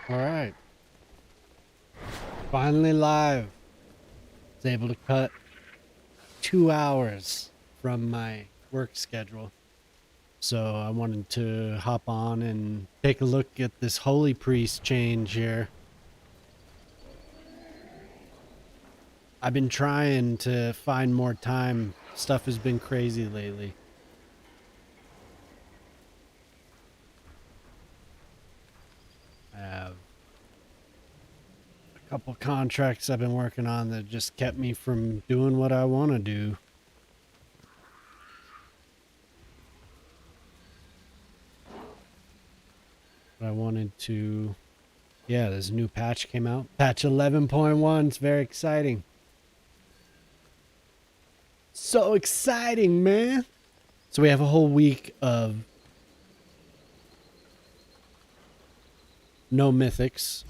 All right. Finally live. Was able to cut 2 hours from my work schedule. So I wanted to hop on and take a look at this holy priest change here. I've been trying to find more time. Stuff has been crazy lately. I have a couple contracts I've been working on that just kept me from doing what I want to do. But I wanted to, yeah, this new patch came out. Patch 11.1. It's very exciting. So exciting, man. So we have a whole week of no mythics,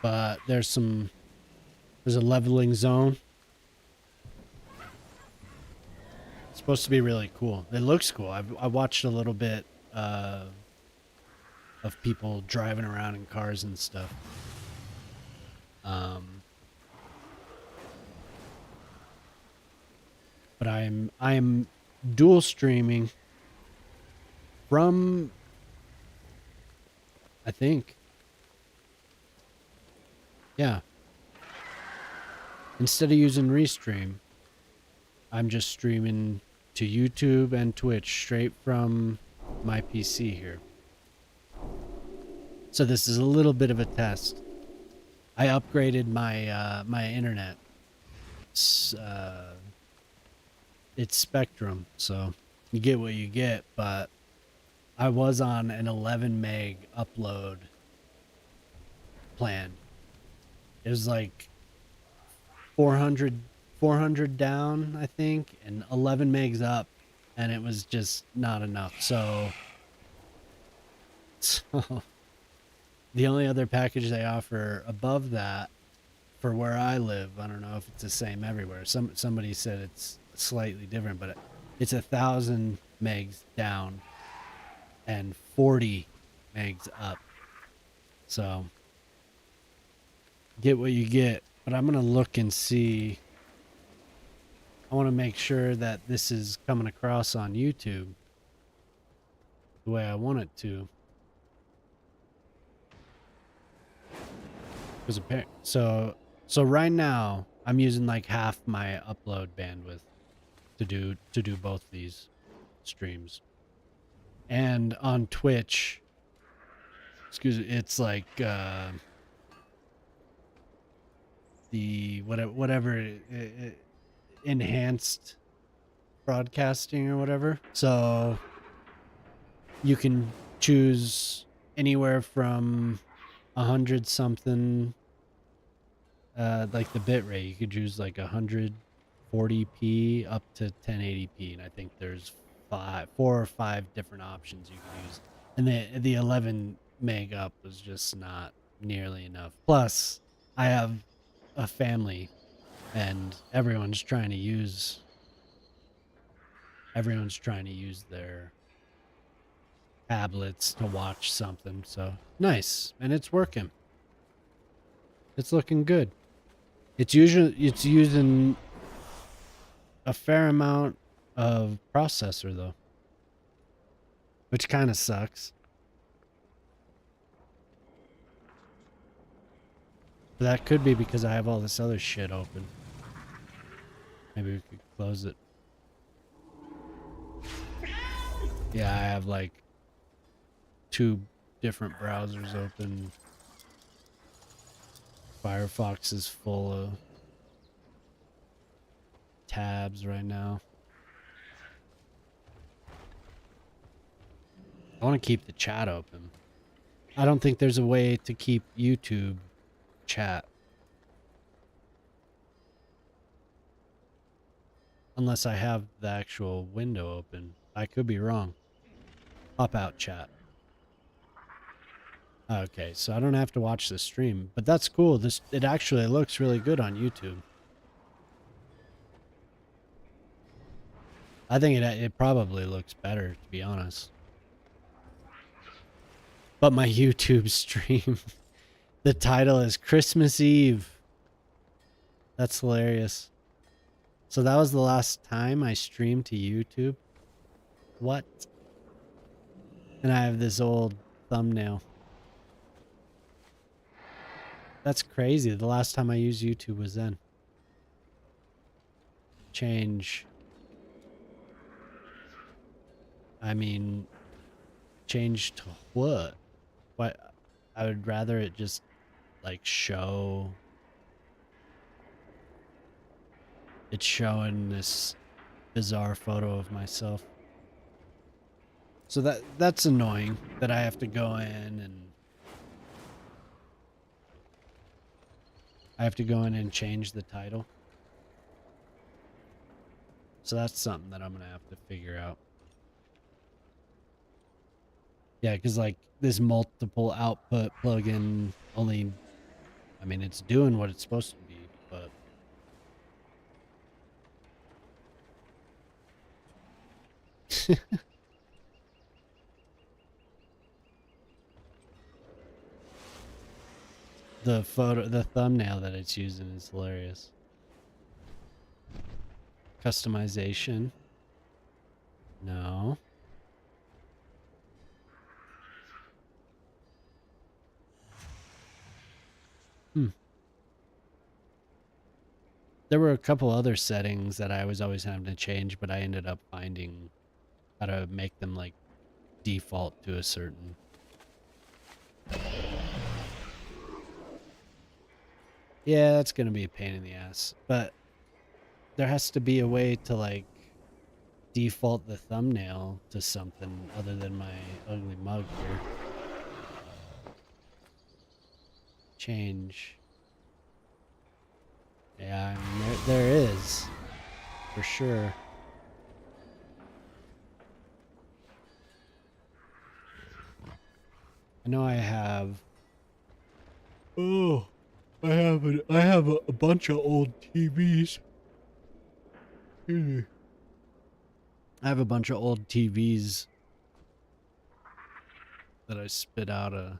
but there's a leveling zone. It's supposed to be really cool. It looks cool. I watched a little bit of people driving around in cars and stuff. But I am dual streaming from, I think, yeah. Instead of using Restream, I'm just streaming to YouTube and Twitch straight from my PC here. So this is a little bit of a test. I upgraded my my internet. It's Spectrum, so you get what you get, but I was on an 11 meg upload plan. It was like 400 down, I think, and 11 megs up, and it was just not enough. So the only other package they offer above that for where I live, I don't know if it's the same everywhere. Somebody said it's slightly different, but it's 1,000 megs down and 40 megs up. So get what you get. But I'm gonna look and see. I want to make sure that this is coming across on YouTube the way I want it to. So right now I'm using like half my upload bandwidth to do both these streams. And on Twitch, excuse me, it's like the whatever enhanced broadcasting or whatever. So you can choose anywhere from 100 something, like the bit rate. You could choose like 140p up to 1080p, and I think there's 4 or 5 different options you can use. And the 11 meg up was just not nearly enough. Plus, I have a family, and everyone's trying to use their tablets to watch something. So nice, and it's working. It's looking good. It's using a fair amount of processor though, which kind of sucks. But that could be because I have all this other shit open. Maybe we could close it. Yeah, I have like 2 different browsers open. Firefox is full of tabs right now. I want to keep the chat open. I don't think there's a way to keep YouTube chat unless I have the actual window open. I could be wrong. Pop out chat. Okay, so I don't have to watch the stream, but that's cool. It actually looks really good on YouTube. I think it probably looks better, to be honest. But my YouTube stream, the title is Christmas Eve. That's hilarious. So that was the last time I streamed to YouTube. What? And I have this old thumbnail. That's crazy. The last time I used YouTube was then. Change. I mean, change to what? What? I would rather it just like show. It's showing this bizarre photo of myself. So that's annoying that I have to go in and change the title. So that's something that I'm going to have to figure out. Yeah, because like this multiple output plugin only, I mean, it's doing what it's supposed to be, but the thumbnail that it's using is hilarious. Customization. No. There were a couple other settings that I was always having to change, but I ended up finding how to make them like default to a certain. Yeah, that's gonna be a pain in the ass, but there has to be a way to like default the thumbnail to something other than my ugly mug here. Change. Yeah, I mean, there is, for sure. I know I have. Oh, I have a bunch of old TVs. I have a bunch of old TVs that I spit out a.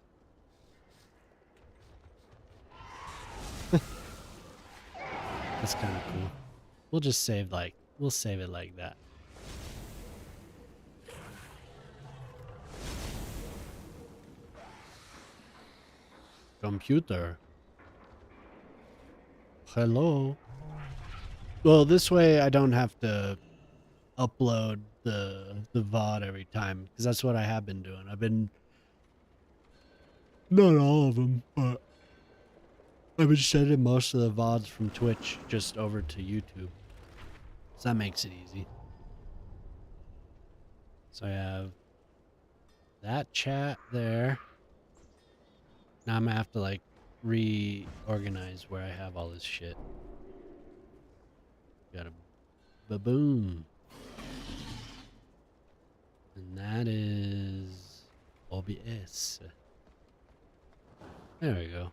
That's kind of cool. We'll just save we'll save it like that. Computer. Hello. Well, this way I don't have to upload the VOD every time, because that's what I have been doing. I've been, not all of them, but I've been sending most of the VODs from Twitch just over to YouTube. So that makes it easy. So I have that chat there. Now I'm gonna have to like reorganize where I have all this shit. Got a baboon. And that is OBS. There we go.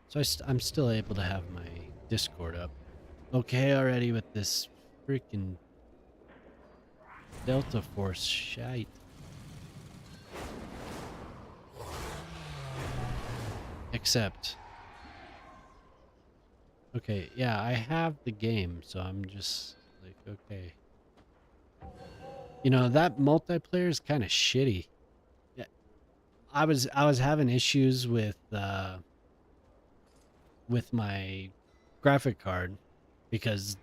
So I'm still able to have my Discord up. Okay already with this freaking Delta Force shite. Except. Okay, yeah, I have the game, so I'm just like, okay. You know, that multiplayer is kind of shitty. Yeah, I was having issues with my graphic card because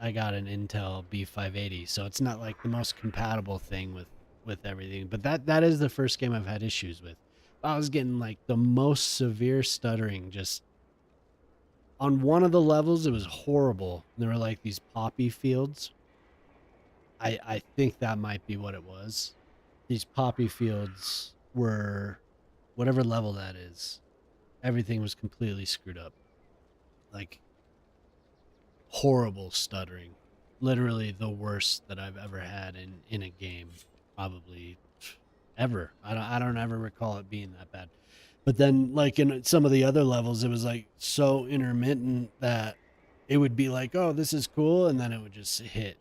I got an Intel B580, so it's not like the most compatible thing with everything. But that is the first game I've had issues with. I was getting like the most severe stuttering. Just on one of the levels, it was horrible. There were like these poppy fields. I think that might be what it was. These poppy fields were, whatever level that is, everything was completely screwed up. Like horrible stuttering. Literally the worst that I've ever had in a game, probably ever. I don't ever recall it being that bad. But then like in some of the other levels, it was like so intermittent that it would be like, oh, this is cool, and then it would just hit.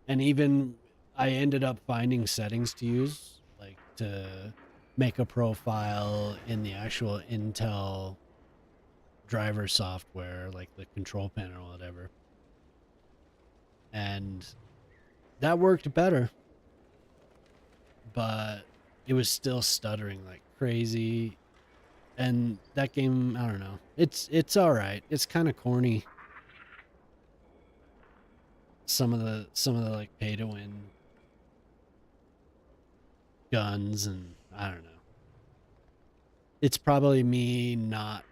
And even I ended up finding settings to use, like to make a profile in the actual Intel driver software, like the control panel or whatever. And that worked better, but it was still stuttering like crazy. And that game, I don't know. It's all right. It's kind of corny. Some of the like pay to win guns, and I don't know. It's probably me not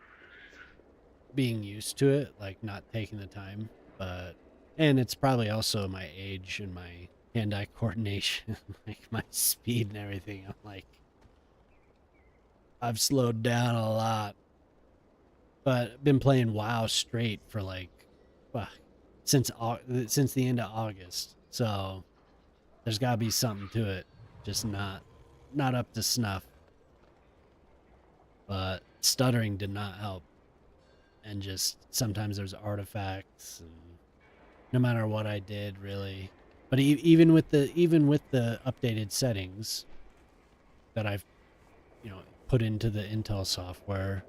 being used to it, like not taking the time, but and it's probably also my age and my hand-eye coordination, like my speed and everything. I'm like, I've slowed down a lot, but I've been playing WoW straight for like, well, since the end of August. So there's got to be something to it. Just not up to snuff. But stuttering did not help, and just sometimes there's artifacts, and no matter what I did, really. But even with the updated settings that I've put into the Intel software,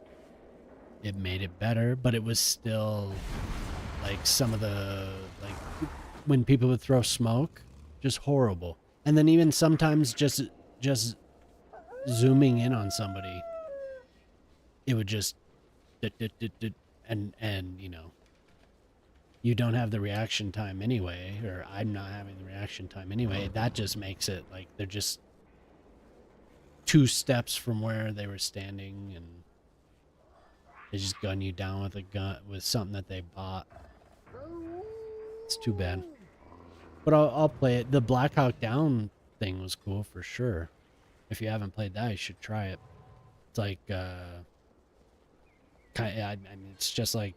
it made it better, but it was still like some of the like when people would throw smoke, just horrible. And then even sometimes just zooming in on somebody, it would just and you don't have the reaction time anyway, or I'm not having the reaction time anyway. That just makes it like they're just 2 steps from where they were standing, and they just gun you down with a gun with something that they bought. It's too bad. But I'll play it. The Black Hawk Down thing was cool for sure. If you haven't played that, you should try it. It's like I mean, it's just like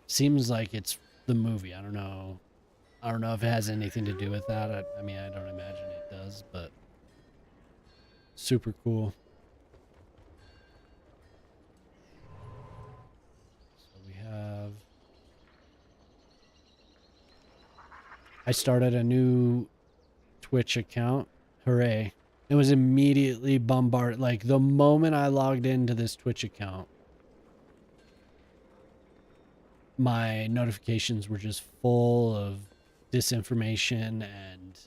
seems like it's the movie. I don't know if it has anything to do with that. I mean, I don't imagine it does, but super cool. So we have. I started a new Twitch account. Hooray. It was immediately bombarded. Like the moment I logged into this Twitch account, my notifications were just full of disinformation and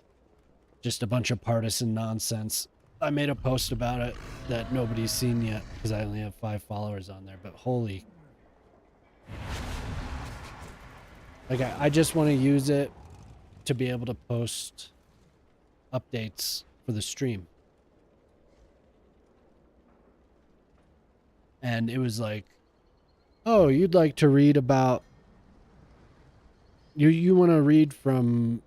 just a bunch of partisan nonsense. I made a post about it that nobody's seen yet because I only have 5 followers on there, but holy. Like I just want to use it to be able to post updates for the stream. And it was like, oh, you'd like to read about you want to read from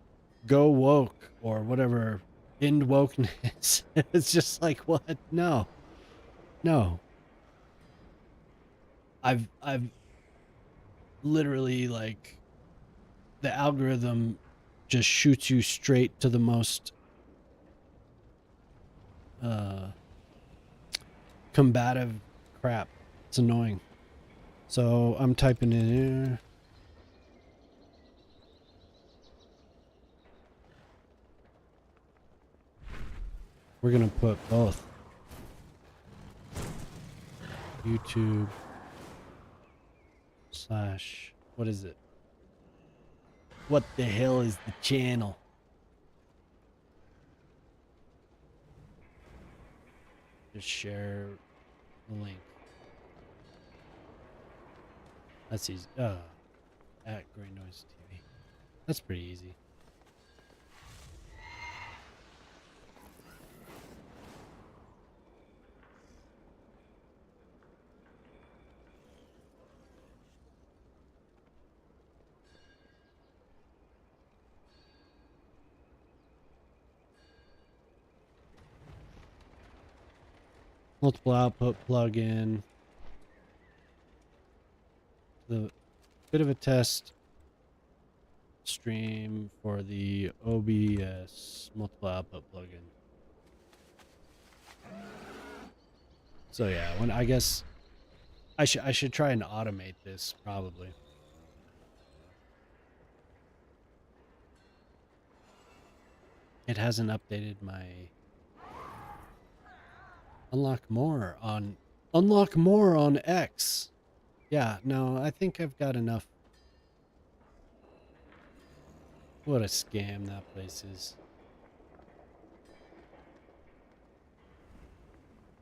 Go Woke or whatever, End Wokeness. It's just like, what? No. I've literally, like, the algorithm just shoots you straight to the most combative crap. It's annoying. So I'm typing in here. We're gonna put both. YouTube / what is it? What the hell is the channel? Just share the link. That's easy. At Gray Noise TV. That's pretty easy. Multiple output plugin. The bit of a test stream for the OBS multiple output plugin. So yeah, when I guess I should try and automate this probably. It hasn't updated my Unlock more on unlock more on X. Yeah, no, I think I've got enough. What a scam that place is.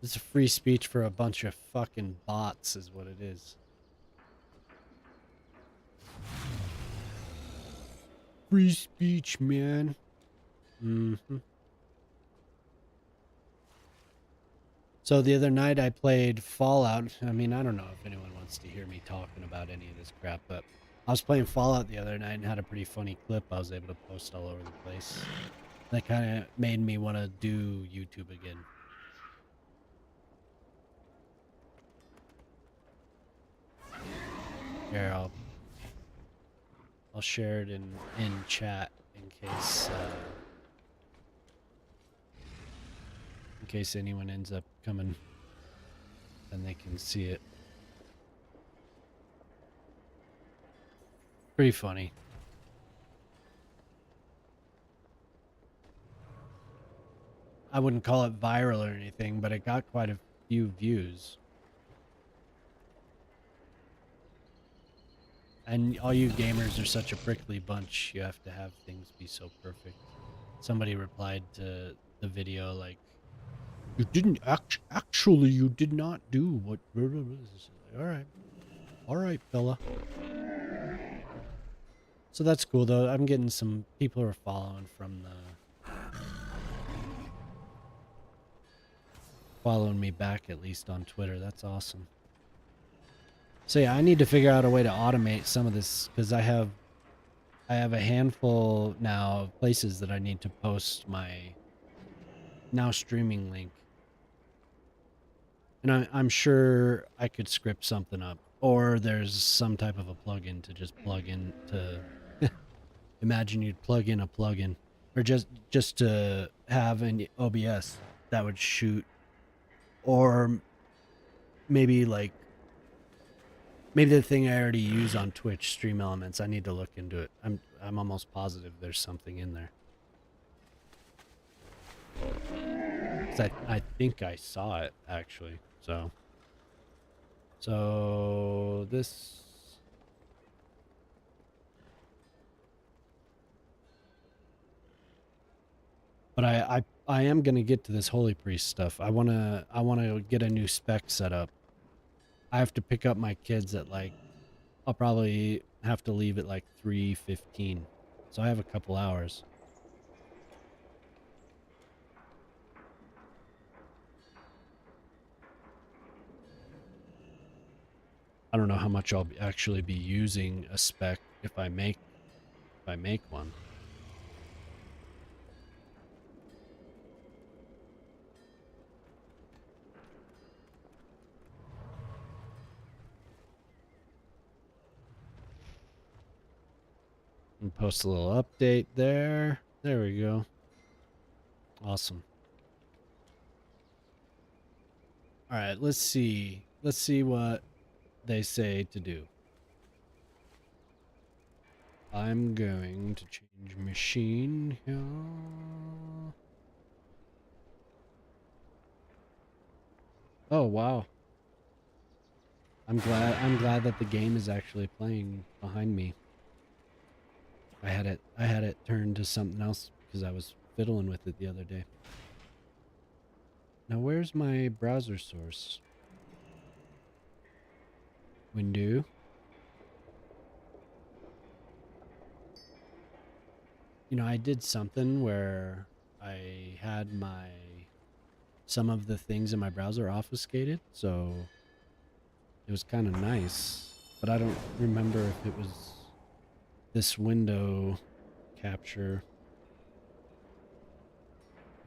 It's a free speech for a bunch of fucking bots is what it is. Free speech, man. Mm-hmm. So the other night I played Fallout. I mean, I don't know if anyone wants to hear me talking about any of this crap, but I was playing Fallout the other night and had a pretty funny clip I was able to post all over the place. That kind of made me want to do YouTube again. Here, I'll share it in chat in case anyone ends up coming, then they can see it. Pretty funny. I wouldn't call it viral or anything, but it got quite a few views. And all you gamers are such a prickly bunch, you have to have things be so perfect. Somebody replied to the video like, you didn't actually, you did not do what... All right, fella. So that's cool though. I'm getting some people who are following from the... Following me back at least on Twitter. That's awesome. So yeah, I need to figure out a way to automate some of this because I have a handful now of places that I need to post my now streaming link. And I'm sure I could script something up, or there's some type of a plugin to just plug in to imagine you'd plug in a plugin, or just to have an OBS that would shoot, or maybe like maybe the thing I already use on Twitch, Stream Elements. I need to look into it. I'm almost positive there's something in there. 'Cause I think I saw it actually. So this. But I am gonna get to this Holy Priest stuff. I wanna get a new spec set up. I have to pick up my kids at like, I'll probably have to leave at like 3:15. So I have a couple hours. I don't know how much I'll actually be using a spec if I make one. And post a little update there. There we go. Awesome. All right, let's see. Let's see what they say to do. I'm going to change machine here. Oh, wow. I'm glad that the game is actually playing behind me. I had it turned to something else because I was fiddling with it the other day. Now where's my browser source? Window. You know, I did something where I had some of the things in my browser obfuscated, so it was kind of nice, but I don't remember if it was this window capture.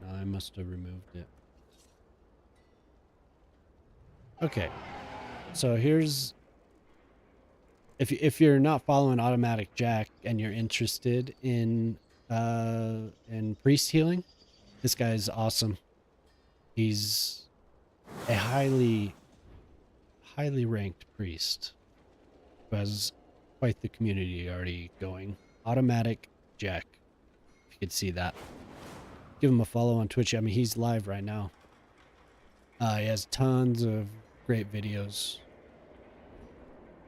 No, I must have removed it. Okay, so here's, if you're not following Automatic Jack and you're interested in priest healing, this guy's awesome. He's a highly ranked priest who has quite the community already going. Automatic Jack, if you could see that. Give him a follow on Twitch. I mean, he's live right now. He has tons of great videos,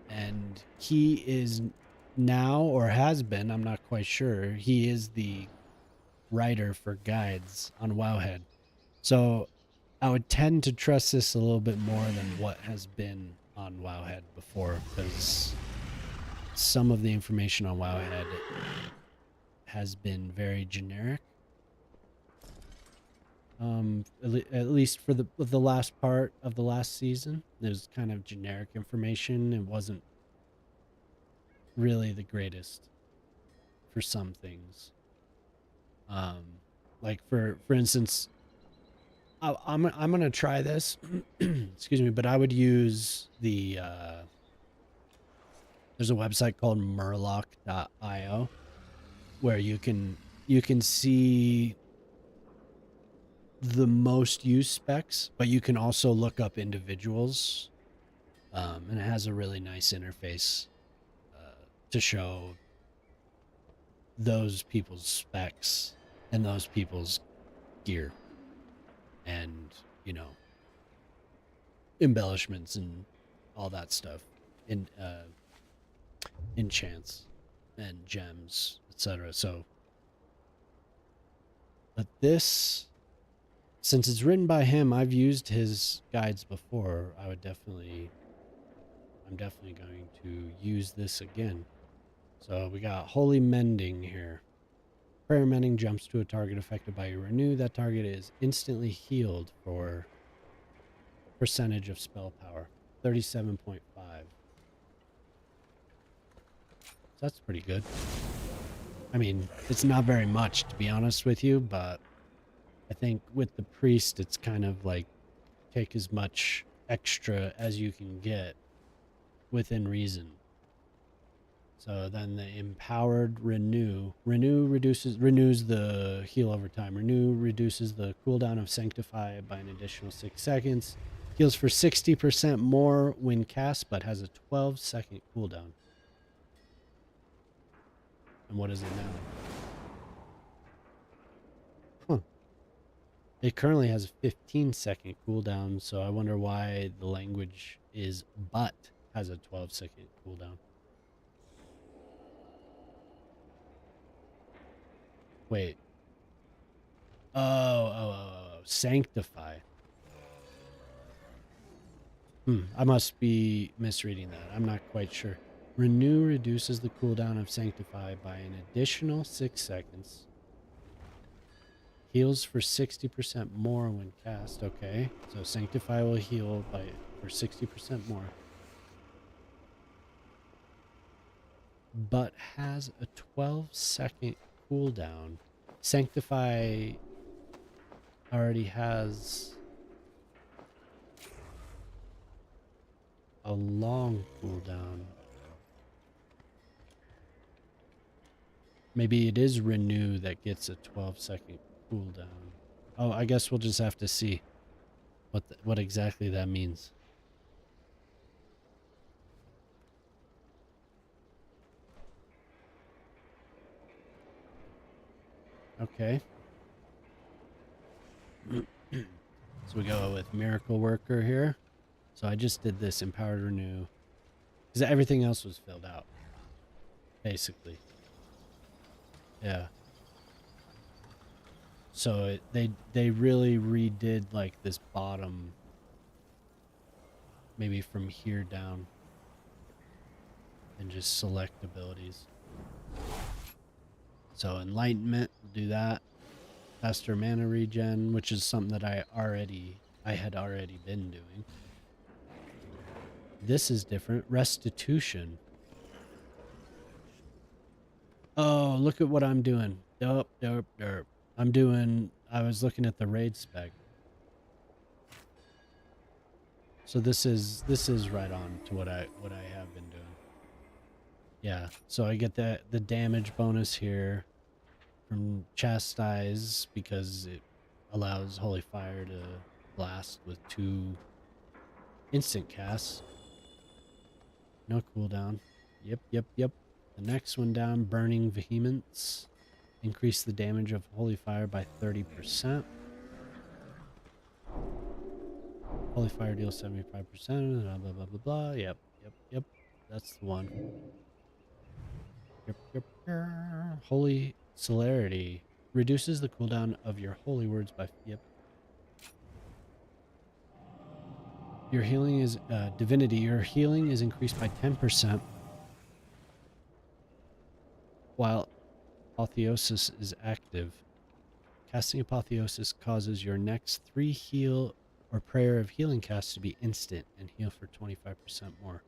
and he is now, or has been, I'm not quite sure, he is the writer for guides on WHAAAT. So I would tend to trust this a little bit more than what has been on WHAAAT before, because some of the information on WHAAAT has been very generic. At least for the last part of the last season, there's kind of generic information. It wasn't really the greatest for some things. Like for instance, I'm gonna try this. Excuse me, but I would use the there's a website called Murloc.io where you can see the most used specs, but you can also look up individuals. And it has a really nice interface to show those people's specs and those people's gear and, you know, embellishments and all that stuff in enchants and gems, etc. So, but this, since it's written by him, I've used his guides before. I'm definitely going to use this again. So we got Holy Mending here. Prayer Mending jumps to a target affected by your renew. That target is instantly healed for percentage of spell power. 37.5. So that's pretty good. I mean, it's not very much, to be honest with you, but I think with the priest, it's kind of like take as much extra as you can get within reason. So then the empowered renews the heal over time. Renew reduces the cooldown of sanctify by an additional 6 seconds. Heals for 60% more when cast, but has a 12-second cooldown. And what is it now? Huh. It currently has a 15-second cooldown, so I wonder why the language is but has a 12-second cooldown. Wait. Oh. Sanctify. I must be misreading that. I'm not quite sure. Renew reduces the cooldown of Sanctify by an additional 6 seconds. Heals for 60% more when cast. Okay, so Sanctify will heal for 60% more. But has a 12-second cooldown. Sanctify already has a long cooldown. Maybe it is Renew that gets a 12-second cooldown. Oh, I guess we'll just have to see what exactly that means. Okay. So we go with Miracle Worker here. So I just did this Empowered Renew because everything else was filled out, basically. Yeah. So they really redid like this bottom, maybe from here down, and just select abilities. So Enlightenment, we'll do that. Faster mana regen, which is something that I had already been doing. This is different. Restitution. Oh, look at what I'm doing. Derp. I was looking at the raid spec. So this is right on to what I have been doing. Yeah, so I get the damage bonus here from Chastise because it allows Holy Fire to blast with 2 instant casts. No cooldown. Yep. The next one down, Burning Vehemence. Increase the damage of Holy Fire by 30%. Holy Fire deals 75%. Blah, blah, blah, blah, blah. Yep, yep, yep. That's the one. Yep, yep, yep. Holy Celerity reduces the cooldown of your holy words by... Yep. Your healing is... Divinity. Your healing is increased by 10%, while Apotheosis is active. Casting Apotheosis causes your next 3 heal or prayer of healing casts to be instant and heal for 25% more.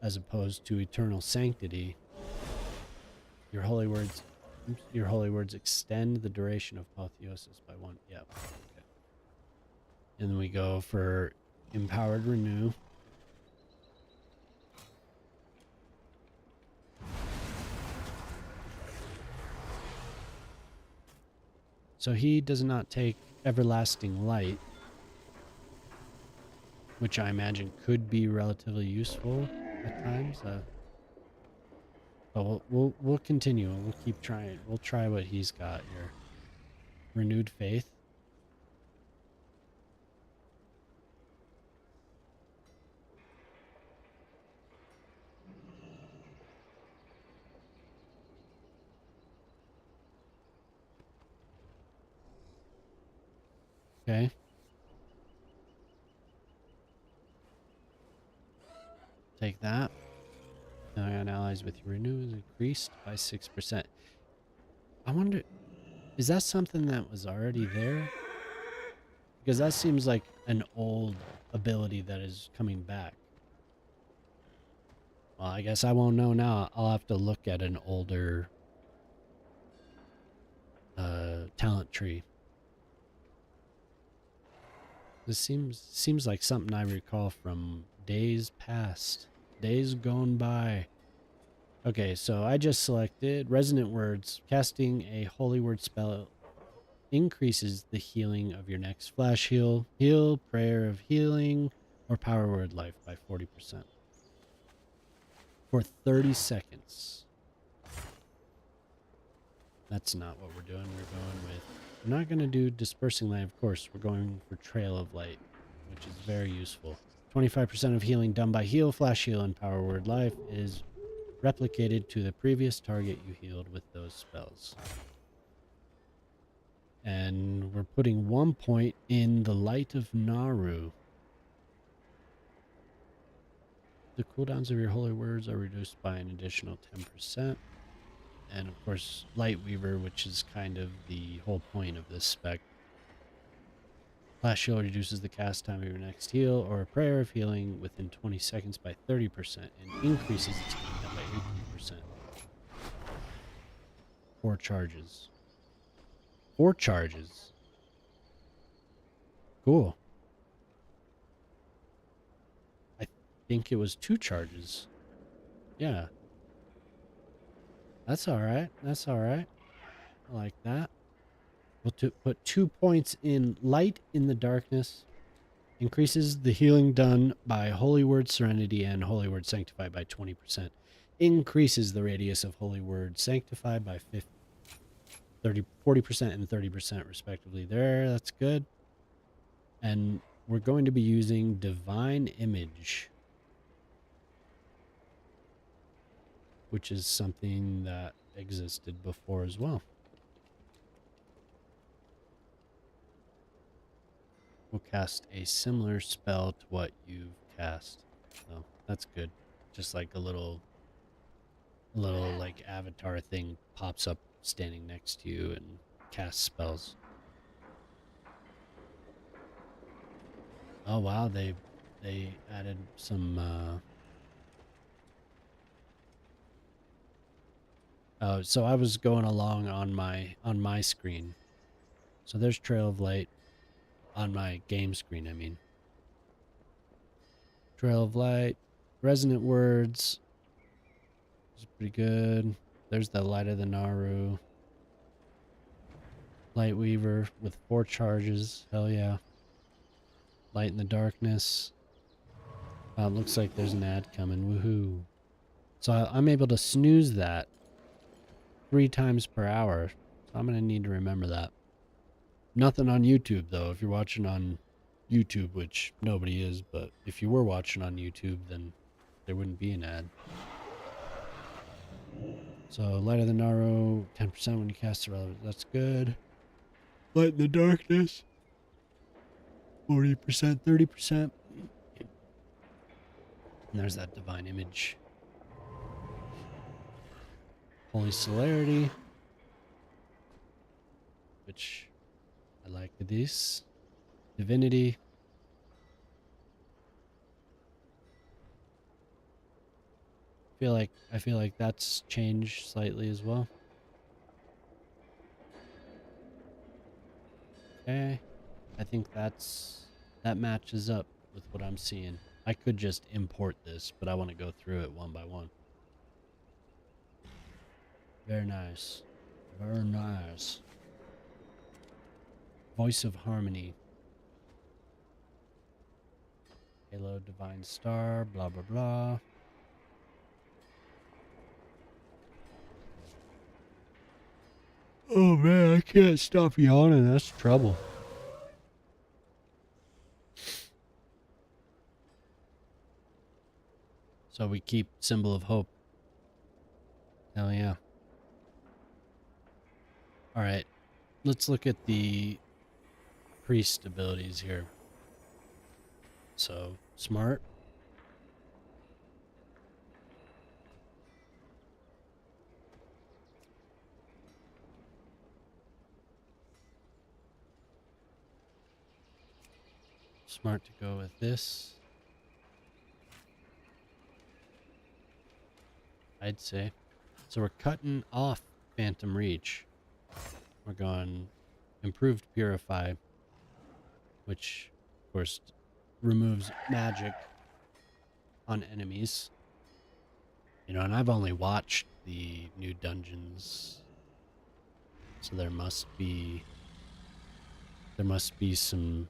As opposed to Eternal Sanctity, your holy words extend the duration of Apotheosis by 1. Yep. Okay. And then we go for Empowered Renew. So he does not take Everlasting Light, which I imagine could be relatively useful at times. But we'll continue. We'll keep trying. We'll try what he's got here. Renewed Faith. Okay. Take that. Now I got allies with Renew is increased by 6%. I wonder, is that something that was already there? Because that seems like an old ability that is coming back. Well, I guess I won't know now. I'll have to look at an older talent tree. This seems like something I recall from days past, days gone by. Okay, so I just selected Resonant Words. Casting a Holy Word spell increases the healing of your next flash heal, prayer of healing, or power word life by 40% for 30 seconds. That's not what we're doing. We're not going to do Dispersing Light, of course. We're going for Trail of Light, which is very useful. 25% of healing done by heal, flash heal, and power word life is replicated to the previous target you healed with those spells. And we're putting 1 point in the Light of Naru. The cooldowns of your holy words are reduced by an additional 10%. And of course, Lightweaver, which is kind of the whole point of this spec. Flash heal reduces the cast time of your next heal or a prayer of healing within 20 seconds by 30% and increases its cooldown by 18%. 4 charges. 4 charges. Cool. I think it was 2 charges. Yeah. That's alright. That's alright. I like that. We'll put 2 points in Light in the Darkness. Increases the healing done by Holy Word Serenity and Holy Word Sanctify by 20%. Increases the radius of Holy Word Sanctify by 40% and 30% respectively. There, that's good. And we're going to be using Divine Image, which is something that existed before as well. We'll cast a similar spell to what you've cast. So that's good. Just like a little like avatar thing pops up standing next to you and casts spells. Oh wow, they added some so I was going along on my screen. So there's Trail of Light on my game screen, I mean. Trail of Light, Resonant Words. It's pretty good. There's the Light of the Naru. Lightweaver with 4 charges. Hell yeah. Light in the Darkness. Looks like there's an ad coming. Woohoo. So I'm able to snooze that 3 times per hour. So I'm going to need to remember that. Nothing on YouTube, though. If you're watching on YouTube, which nobody is, but if you were watching on YouTube, then there wouldn't be an ad. So, Light of the Naro, 10% when you cast irrelevant. That's good. Light in the Darkness, 40%, 30%. And there's that Divine Image. Holy Celerity, which I like this. Divinity. I feel like that's changed slightly as well. Okay. I think that matches up with what I'm seeing. I could just import this, but I want to go through it one by one. Very nice. Very nice. Voice of Harmony. Halo Divine Star, blah, blah, blah. Oh man, I can't stop yawning. That's trouble. So we keep Symbol of Hope. Hell yeah. Alright, let's look at the priest abilities here. So, smart. Smart to go with this, I'd say. So we're cutting off Phantom Reach. We're going Improved Purify, which, of course, removes magic on enemies. You know, and I've only watched the new dungeons, so there must be some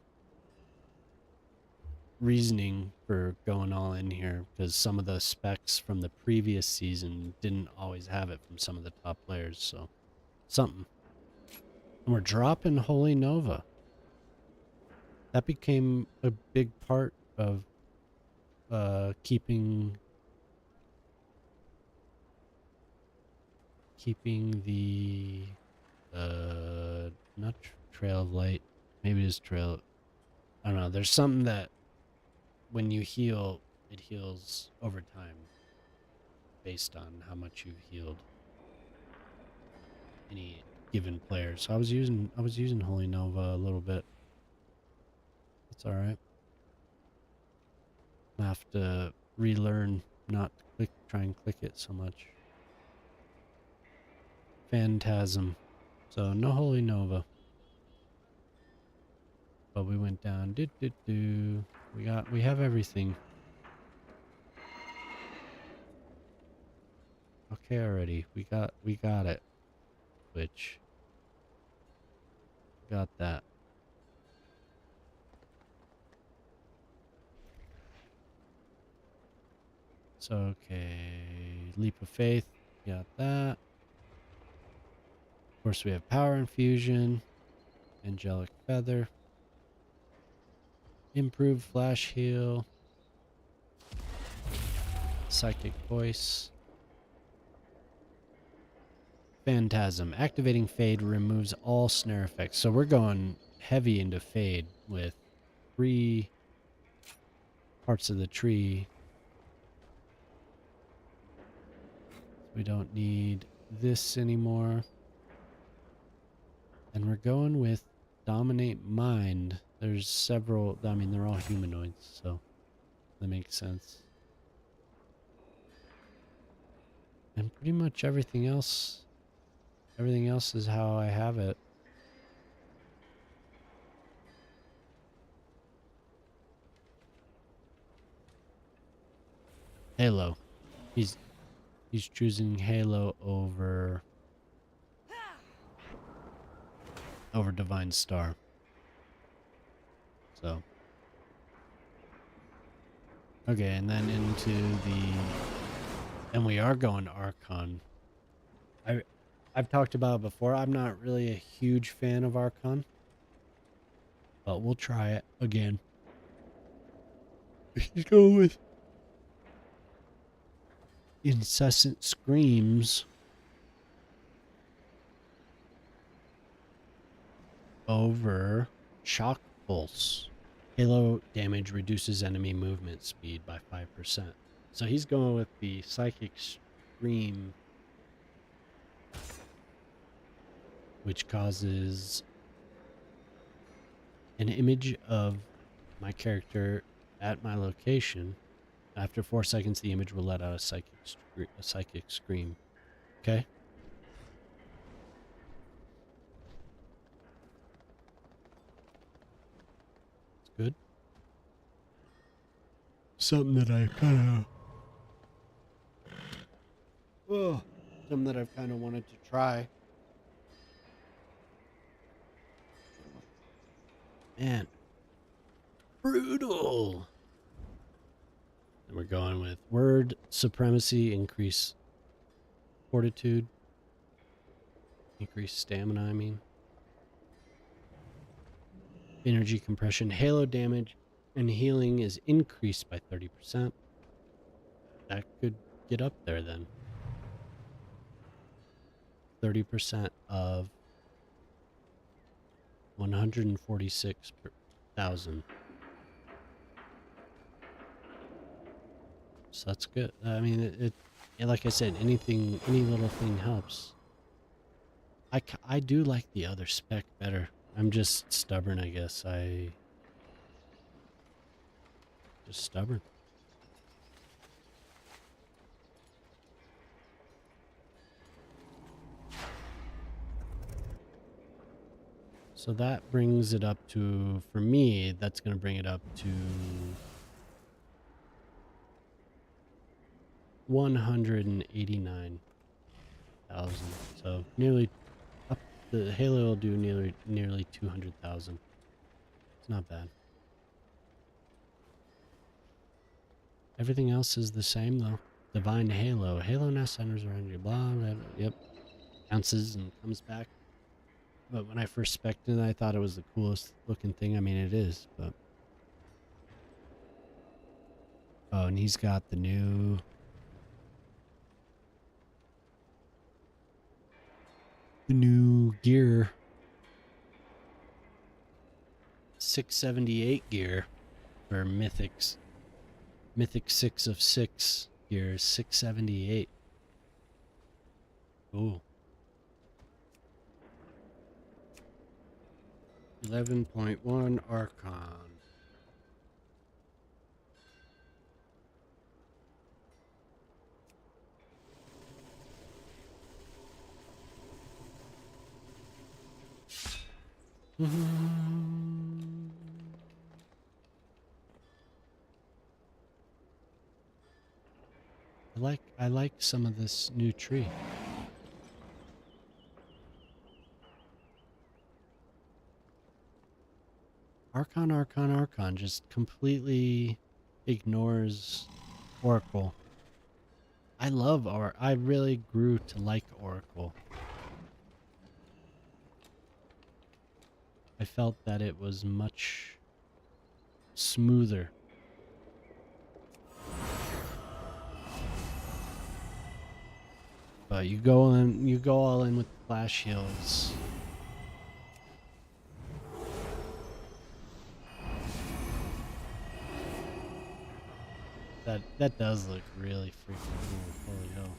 reasoning for going all in here, because some of the specs from the previous season didn't always have it from some of the top players, so something. And we're dropping Holy Nova. That became a big part of keeping the not Trail of Light, maybe it is Trail, I don't know, there's something that when you heal, it heals over time based on how much you've healed any given player. So I was using Holy Nova a little bit. That's all right. I have to relearn not to try and click it so much. Phantasm. So no Holy Nova. But we went down. We have everything. Okay already. We got it. Which got that. So okay. Leap of Faith. Got that. Of course we have Power Infusion. Angelic Feather. Improved Flash Heal. Psychic Voice. Phantasm. Activating Fade removes all snare effects. So we're going heavy into Fade with 3 parts of the tree. We don't need this anymore. And we're going with Dominate Mind. There's several, I mean, they're all humanoids, so that makes sense. And pretty much everything else is how I have it. Halo. He's choosing Halo over Divine Star. So okay, and then into and we are going Archon. I've talked about it before. I'm not really a huge fan of Archon, but we'll try it again. He's going with incessant screams over shock pulse. Halo damage reduces enemy movement speed by 5%. So he's going with the psychic scream, which causes an image of my character at my location. After 4 seconds, the image will let out a psychic scream. Okay? It's good. Something that I kind of... something that I've kind of wanted to try. Man. Brutal. And we're going with word supremacy, increase fortitude, increase stamina, I mean. Energy compression, halo damage, and healing is increased by 30%. That could get up there then. 30% of 146,000. So that's good. I mean, like I said, any little thing helps. I do like the other spec better. I'm just stubborn, I guess. Just stubborn. So that brings it up to, for me, that's going to bring it up to 189,000. So nearly up. The Halo will do nearly 200,000. It's not bad. Everything else is the same though. Divine Halo. Halo now centers around you. Blah, blah, blah. Yep. Bounces and comes back. But when I first spec'd it, I thought it was the coolest looking thing. I mean, it is, but... Oh, and he's got the new... gear. 678 gear for Mythics. Mythic 6 of 6 gear, 678. Ooh. 11.1 Archon. I like some of this new tree. Archon just completely ignores Oracle. I love Oracle. I really grew to like Oracle. I felt that it was much smoother. But you go all in with flash heals. That does look really freaking cool. Holy hell.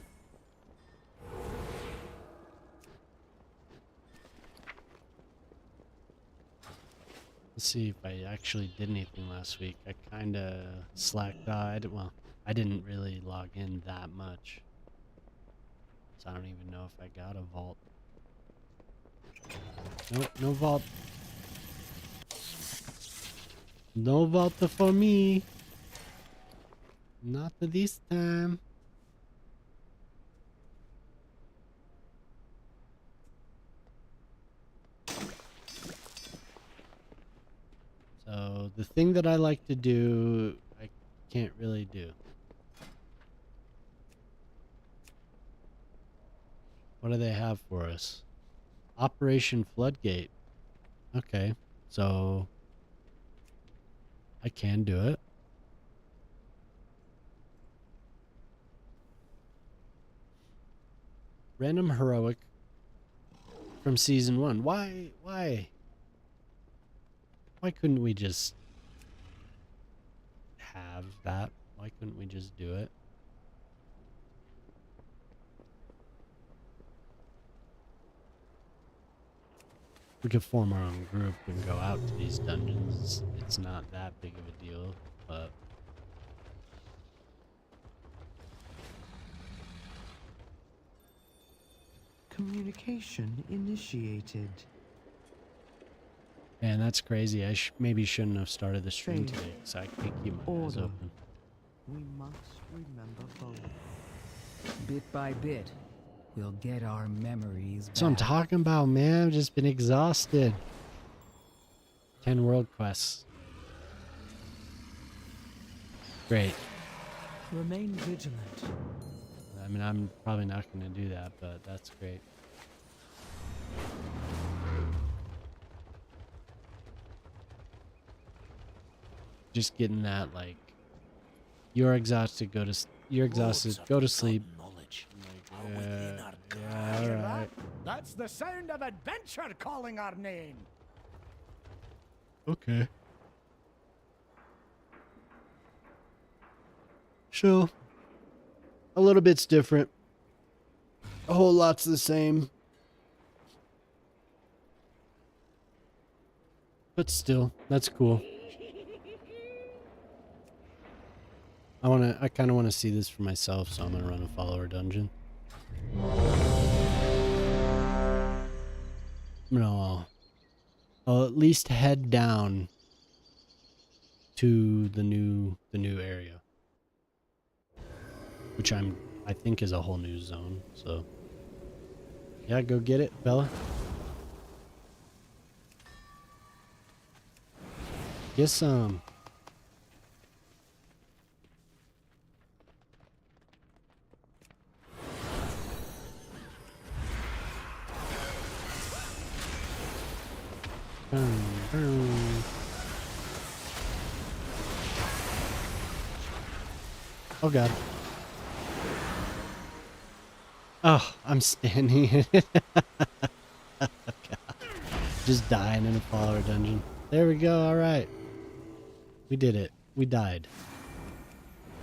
Let's see if I actually did anything last week. I kind of slacked out. Well, I didn't really log in that much. So I don't even know if I got a vault. Nope, no vault. No vault for me. Not this time. So the thing that I like to do, I can't really do. What do they have for us? Operation Floodgate. Okay, so I can do it. Random heroic from season 1. Why couldn't we just have that? Why couldn't we just do it? We could form our own group and go out to these dungeons. It's not that big of a deal, but Communication initiated. man, that's crazy. I maybe shouldn't have started the stream today because I can't keep my eyes open. We must remember both. Bit by bit, we'll get our memories back. That's what I'm talking about, man. I've just been exhausted. 10 world quests. Great. Remain vigilant. I mean, I'm probably not going to do that, but that's great. Just getting that, like, you're exhausted, go to sleep. Yeah, alright. That's the sound of adventure calling our name. Okay. So, a little bit's different. A whole lot's the same. But still, that's cool. I kind of want to see this for myself, so I'm going to run a follower dungeon. No. I'll at least head down to the new area. Which I think is a whole new zone, so yeah, go get it, fella. Get some. Oh god. Oh, I'm standing. God. Just dying in a follower dungeon. There we go, alright. We did it. We died.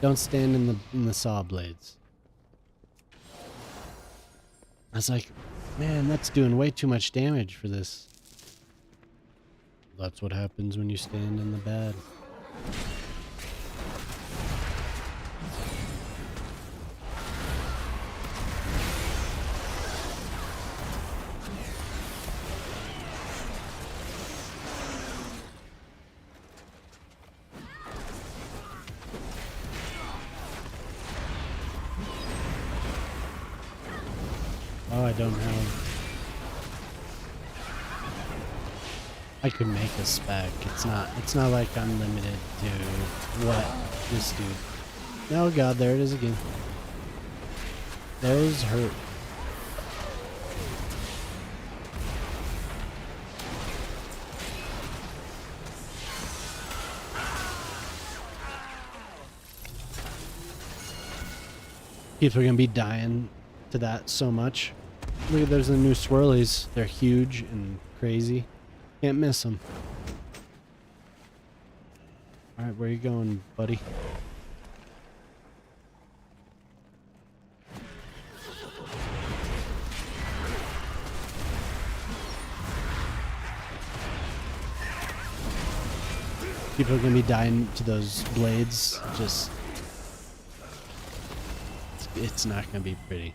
Don't stand in the saw blades. I was like, man, that's doing way too much damage for this. That's what happens when you stand in the bed. Oh, I don't have... I could make a spec. It's not like I'm limited to what this dude. Oh god, there it is again. Those hurt. People are gonna be dying to that so much. Look at there's the new swirlies. They're huge and crazy. Can't miss them. Alright, where you going, buddy? People are gonna be dying to those blades. Just... It's not gonna be pretty.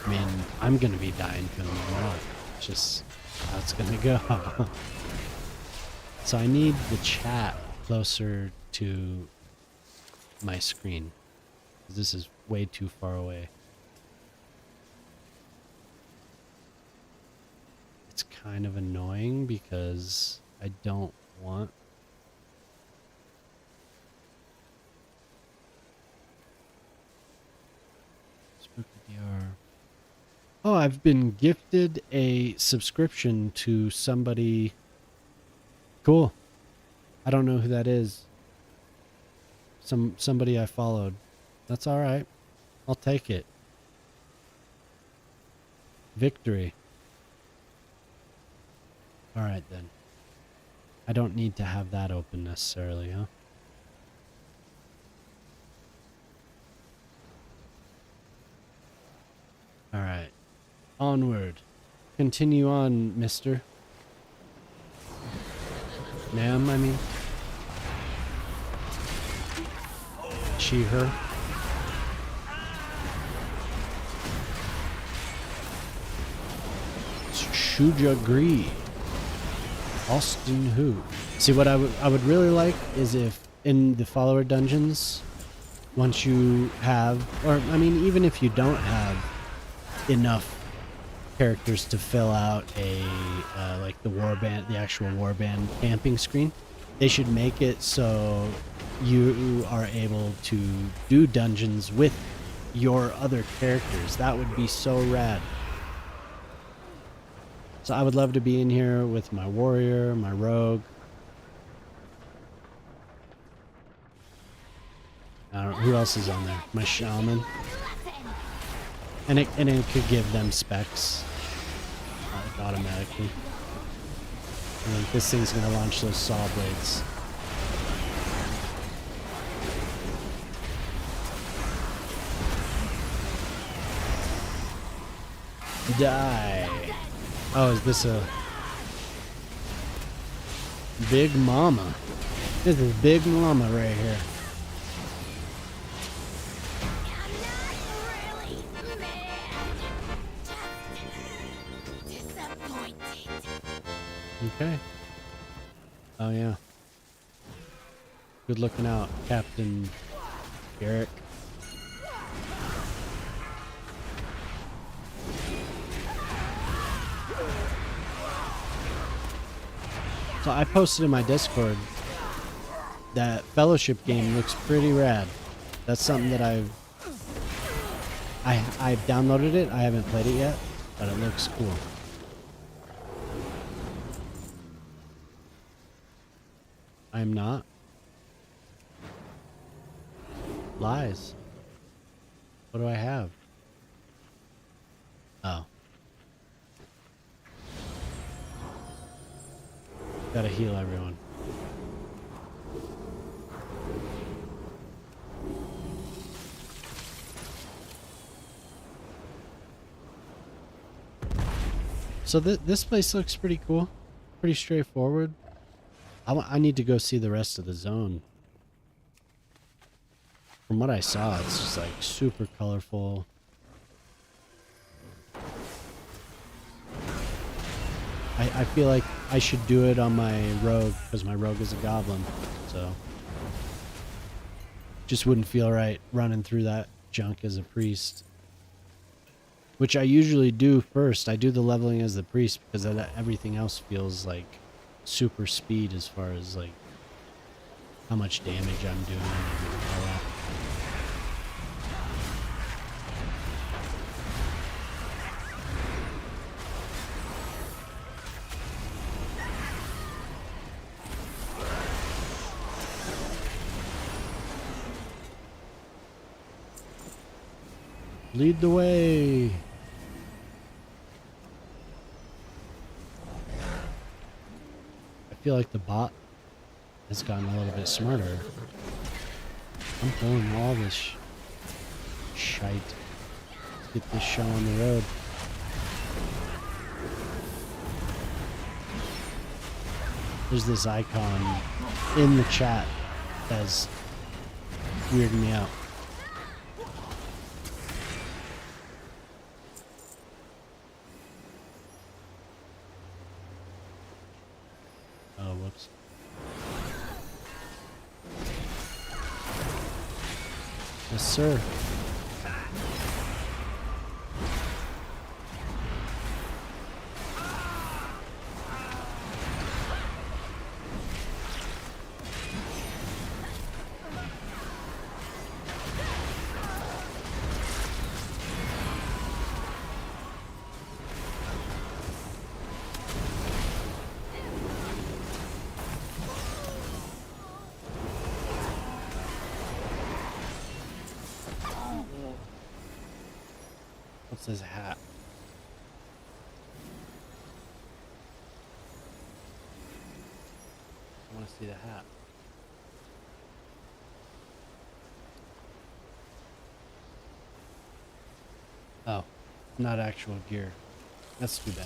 I mean, I'm gonna be dying to them as well. It's just how it's gonna go. So I need the chat closer to my screen. This is way too far away. It's kind of annoying because I don't want... Oh, I've been gifted a subscription to somebody. Cool. I don't know who that is. Somebody I followed. That's all right. I'll take it. Victory. All right then. I don't need to have that open necessarily, huh? All right. Onward. Continue on, mister. Ma'am, I mean. She, her. Shuja Gree. Austin who? See, what I would really like is if in the follower dungeons, once you have, or I mean, even if you don't have enough characters to fill out a like the warband, the actual warband camping screen, they should make it so you are able to do dungeons with your other characters. That would be so rad. So I would love to be in here with my warrior, my rogue. I don't know who else is on there. My shaman. And it could give them specs like automatically. I think this thing's gonna launch those saw blades. Die. Oh, is this a Big Mama? This is Big Mama right here. Okay. Oh yeah. Good looking out, Captain Garrick. So I posted in my Discord that Fellowship game looks pretty rad. That's something that I've downloaded it. I haven't played it yet, but it looks cool. I'm not. Lies. What do I have? Oh. Gotta heal everyone. So this place looks pretty cool. Pretty straightforward. I need to go see the rest of the zone. From what I saw, it's just like super colorful. I feel like I should do it on my rogue because my rogue is a goblin, so just wouldn't feel right running through that junk as a priest, which I usually do first. I do the leveling as the priest because everything else feels like super speed as far as like how much damage I'm doing and all that. Lead the way. I feel like the bot has gotten a little bit smarter. I'm pulling all this shite. Let's get this show on the road. There's this icon in the chat that's weirding me out. Oh, whoops. Yes, sir. It says hat. I want to see the hat. Oh, not actual gear. That's too bad.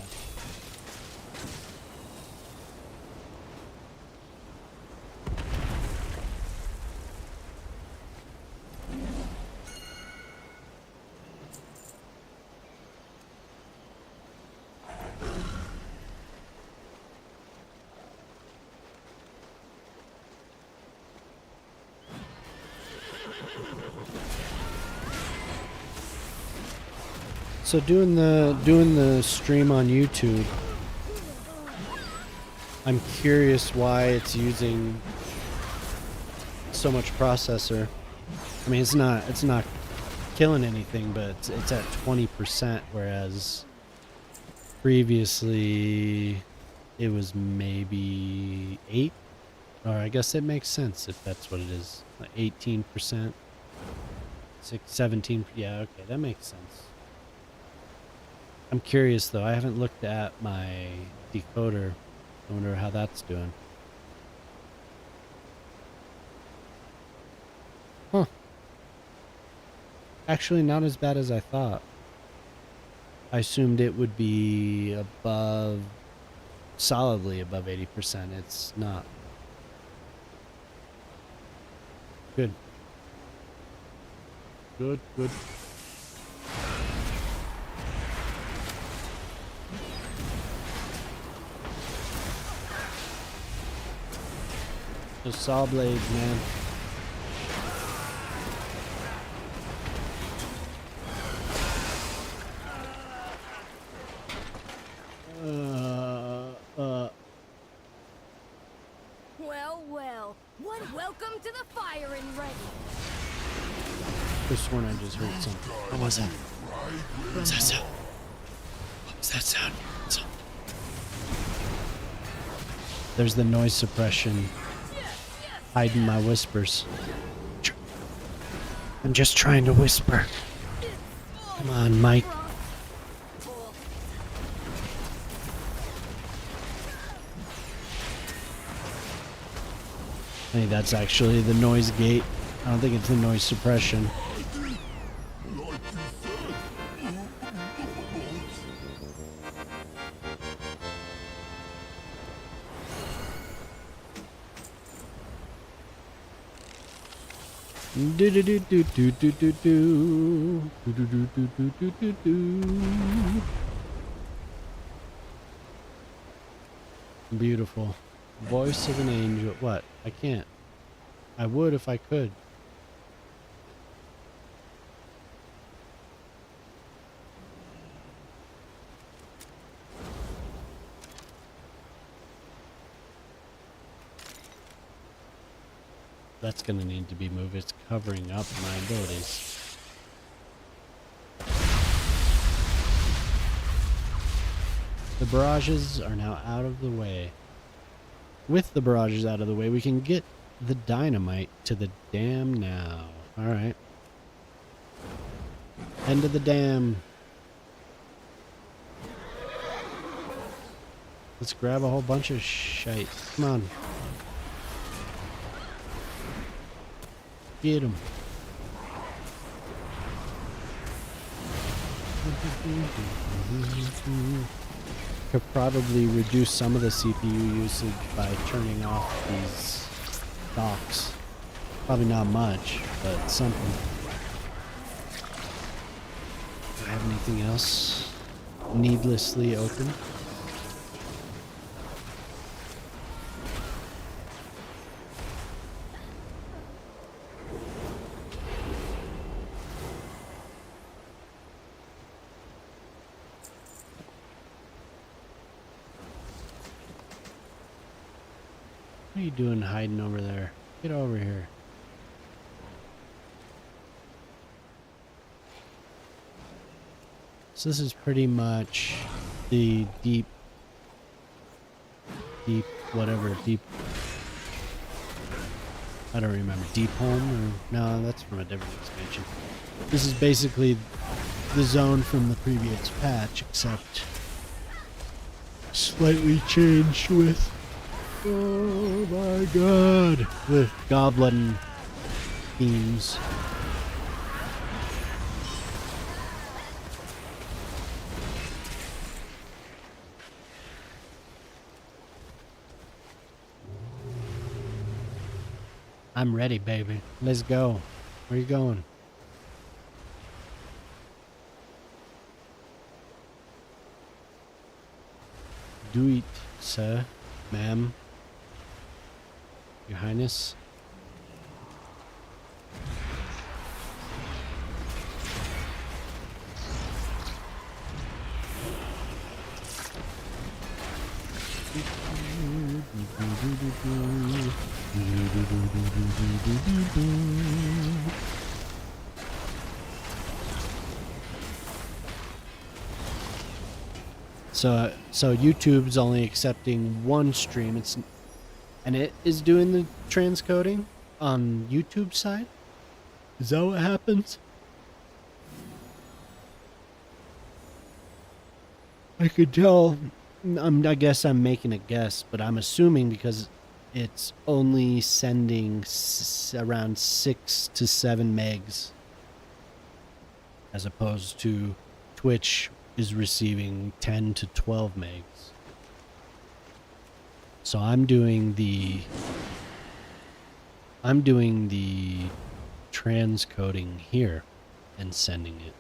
So doing the stream on YouTube, I'm curious why it's using so much processor. I mean, it's not killing anything, but it's at 20%, whereas previously it was maybe 8, or I guess it makes sense if that's what it is. Like 18%, 17. Yeah, okay, that makes sense. I'm curious though. I haven't looked at my decoder. I wonder how that's doing. Huh. Actually, not as bad as I thought. I assumed it would be above, solidly above 80%. It's not. Good. Good, good. Those saw blades, man. Well, one welcome to the firing ready. This one I just heard something. What was that? What was that sound? What was that sound? There's the noise suppression hiding my whispers. I'm just trying to whisper. Come on, Mike. I think that's actually the noise gate. I don't think it's the noise suppression. Do do do do do do do do do do do do do do do. Beautiful. Voice of an angel. What? I can't. I would if I could. That's gonna need to be moved. It's covering up my abilities. The barrages are now out of the way. With the barrages out of the way, we can get the dynamite to the dam now. Alright. End of the dam. Let's grab a whole bunch of shite. Come on. Get him. Could probably reduce some of the CPU usage by turning off these docks. Probably not much, but something. Do I have anything else needlessly open? What are you doing hiding over there? Get over here. So this is pretty much the deep, I don't remember, Deep Home, or no, that's from a different expansion. This is basically the zone from the previous patch, except slightly changed with, oh my god, with goblin themes. I'm ready, baby. Let's go. Where you going? Do it, sir, ma'am, Your Highness. So YouTube's only accepting one stream. And it is doing the transcoding on YouTube side. Is that what happens? I could tell. I guess I'm making a guess, but I'm assuming because it's only sending around 6 to 7 megs, as opposed to Twitch is receiving 10 to 12 megs. So I'm doing the transcoding here and sending it.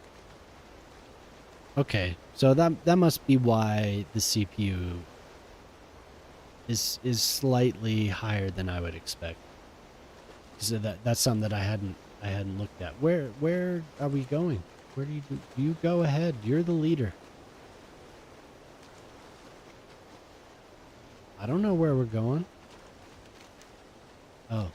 Okay, so that must be why the CPU is slightly higher than I would expect. So that's something that I hadn't looked at. Where are we going? Where do you go ahead? You're the leader. I don't know where we're going. Oh.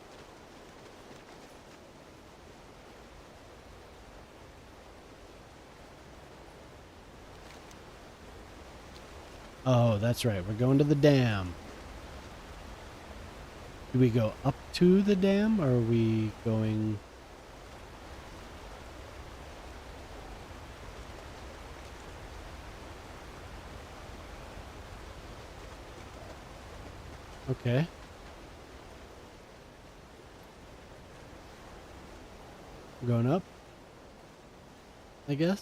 Oh, that's right. We're going to the dam. Do we go up to the dam, or are we going... Okay. We're going up, I guess.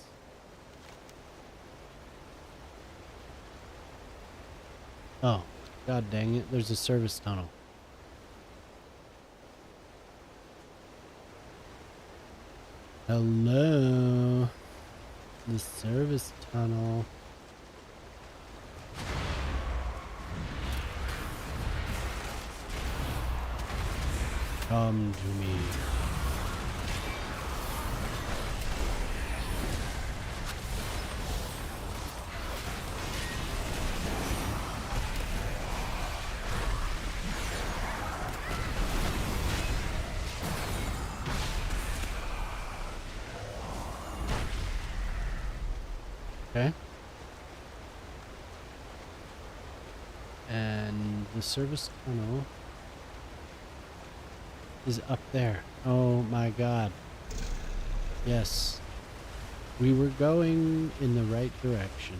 Oh, god dang it. There's a service tunnel. Hello. The service tunnel. Come to me. Okay. And the service tunnel is up there. Oh my god. Yes. We were going in the right direction.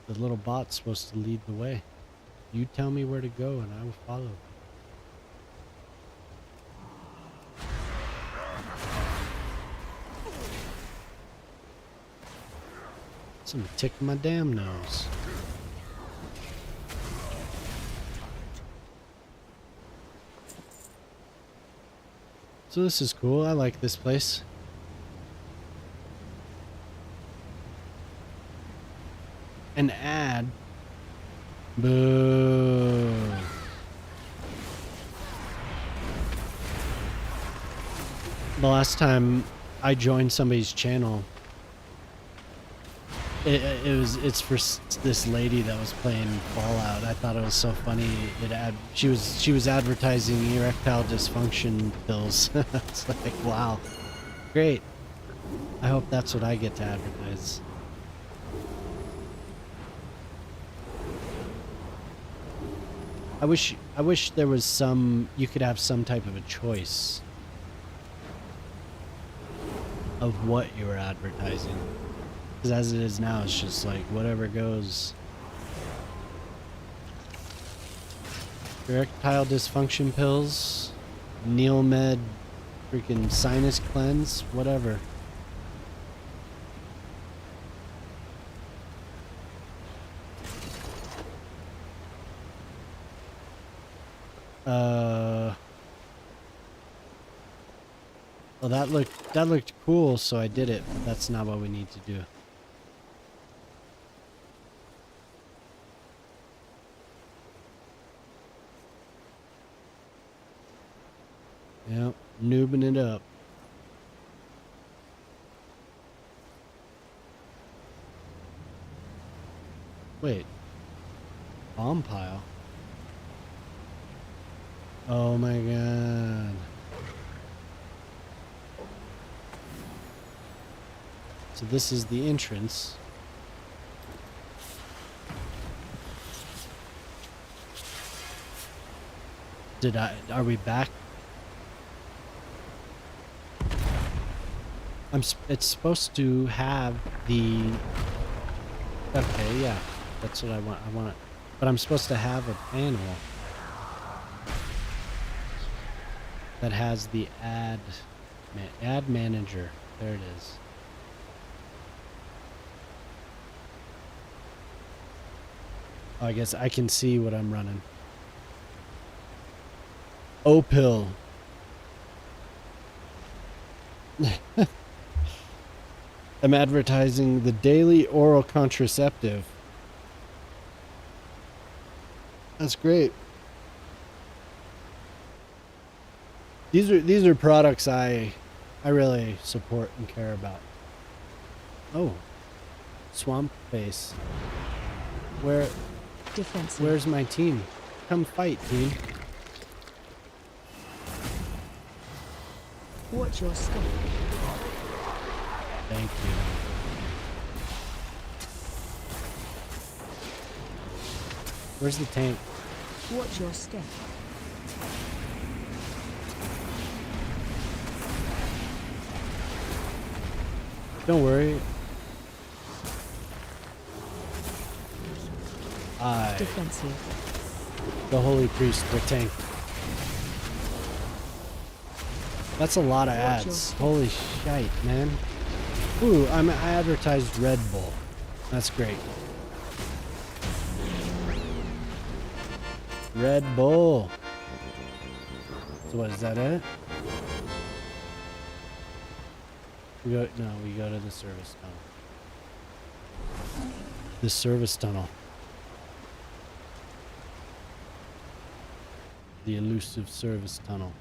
The little bot's supposed to lead the way. You tell me where to go and I will follow. Something ticked my damn nose. So this is cool. I like this place. An ad. Boo. The last time I joined somebody's channel, it's for this lady that was playing Fallout. I thought it was so funny. She was advertising erectile dysfunction pills. It's like, wow, great. I hope that's what I get to advertise. I wish there was you could have some type of a choice of what you were advertising. Because as it is now, it's just like whatever goes. Erectile dysfunction pills, Neilmed, freaking sinus cleanse, whatever. Well, that looked cool, so I did it, but that's not what we need to do. Yep, noobing it up. Wait. Bomb pile? Oh my god. So this is the entrance. Are we back? It's supposed to have the, okay, yeah, that's what I want it, but I'm supposed to have a panel that has the ad manager. There it is. Oh, I guess I can see what I'm running. O-pill. I'm advertising the daily oral contraceptive. That's great. These are products I really support and care about. Oh, swamp face. Defensive. Where's my team? Come fight, team. Watch your step. Thank you. Where's the tank? Watch your step. Don't worry. Defensive. The holy priest, the tank. That's a lot of ads. Holy shite, man. Ooh, I advertised Red Bull. That's great. Red Bull. So what, is that it? We go to the service tunnel. The service tunnel. The elusive service tunnel.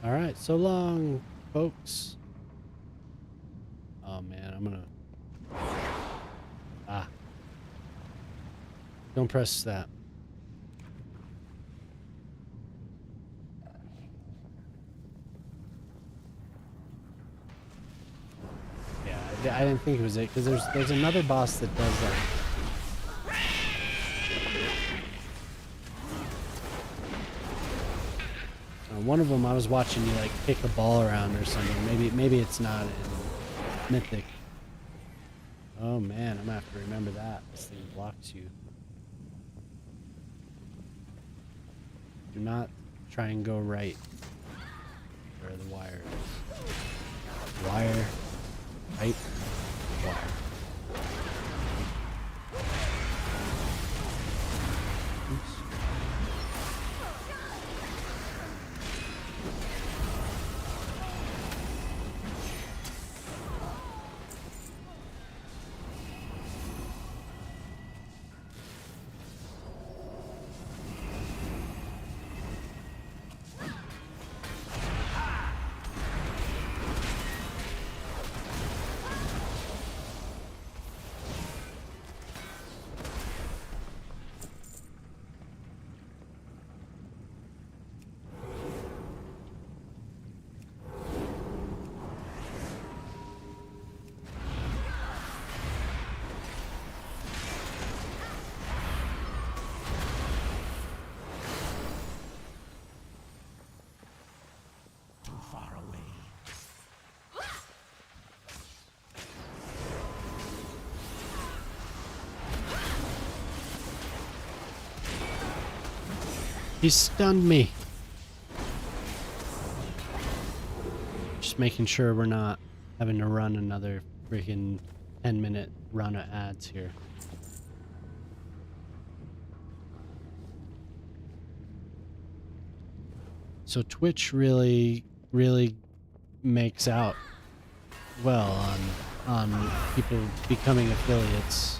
Alright, so long, folks. Oh man, I'm gonna... Ah. Don't press that. Yeah, I didn't think it was it, because there's another boss that does that. One of them I was watching you like kick a ball around or something. Maybe it's not in Mythic. Oh man, I'm gonna have to remember that. This thing blocks you. Do not try and go right where the wire is. Wire. Right. Wire. Oops. Too far away. He stunned me. Just making sure we're not having to run another freaking 10-minute run of ads here. So Twitch really makes out well on people becoming affiliates.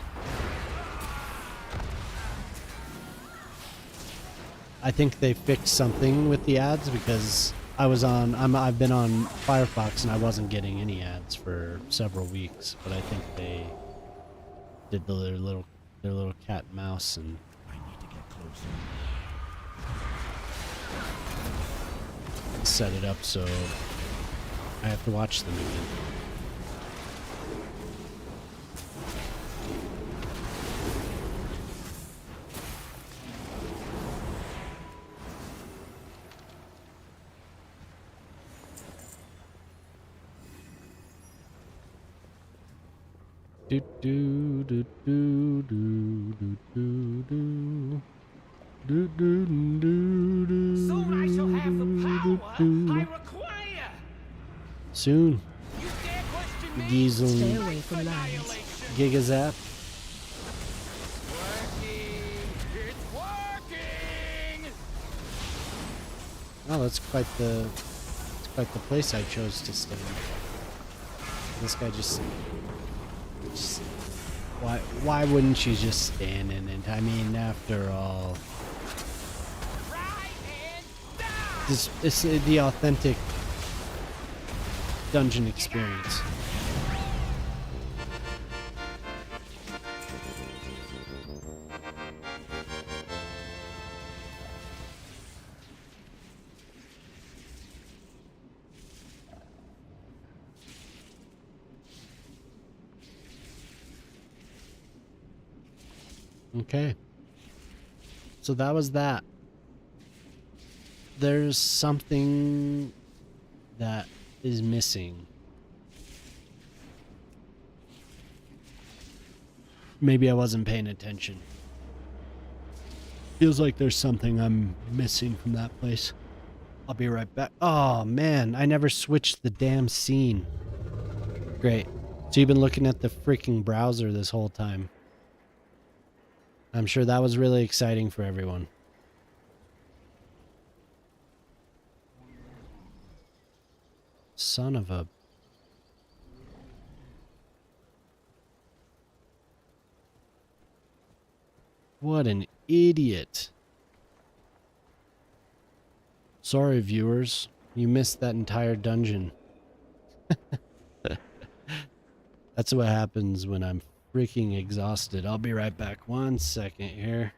I think they fixed something with the ads because I've been on Firefox and I wasn't getting any ads for several weeks, but I think they did their little cat and mouse and I need to get closer. set it up so I have to watch them again. Do do do do do do do do. Do do do do. Soon I shall have the power I require. Soon. You dare question me? Giesel Stay away from lands. Gigazap. Working. It's working. Oh, that's quite the place I chose to stay in. This guy just why wouldn't you just stand in it? I mean, after all, Try and die. this is the authentic dungeon experience. Okay. So that was that. There's something that is missing. Maybe I wasn't paying attention. Feels like there's something I'm missing from that place. I'll be right back. Oh man, I never switched the damn scene. Great. So you've been looking at the freaking browser this whole time. I'm sure that was really exciting for everyone. Son of a... What an idiot. Sorry, viewers. You missed that entire dungeon. That's what happens when I'm freaking exhausted. I'll be right back. 1 second here.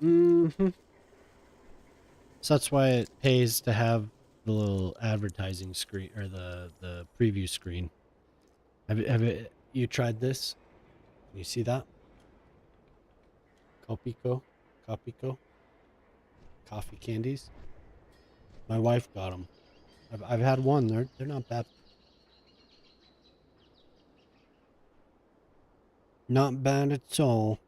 Mm-hmm. So that's why it pays to have the little advertising screen or the preview screen. You tried this? Can you see that? Copico, coffee candies. My wife got them. I've had one. They're not bad. Not bad at all.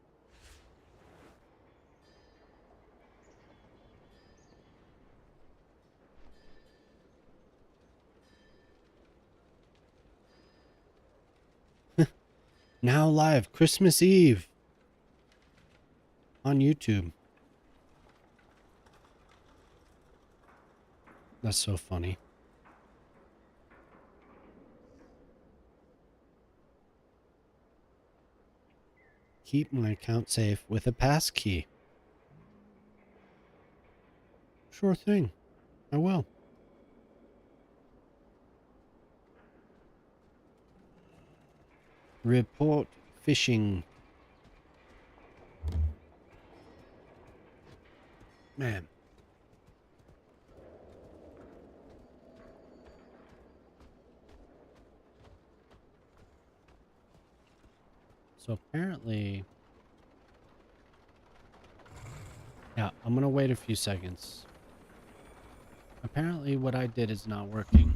Now live Christmas Eve on YouTube. That's so funny. Keep my account safe with a pass key. Sure thing. I will. Report phishing. Man. So apparently... Yeah, I'm gonna wait a few seconds. Apparently what I did is not working.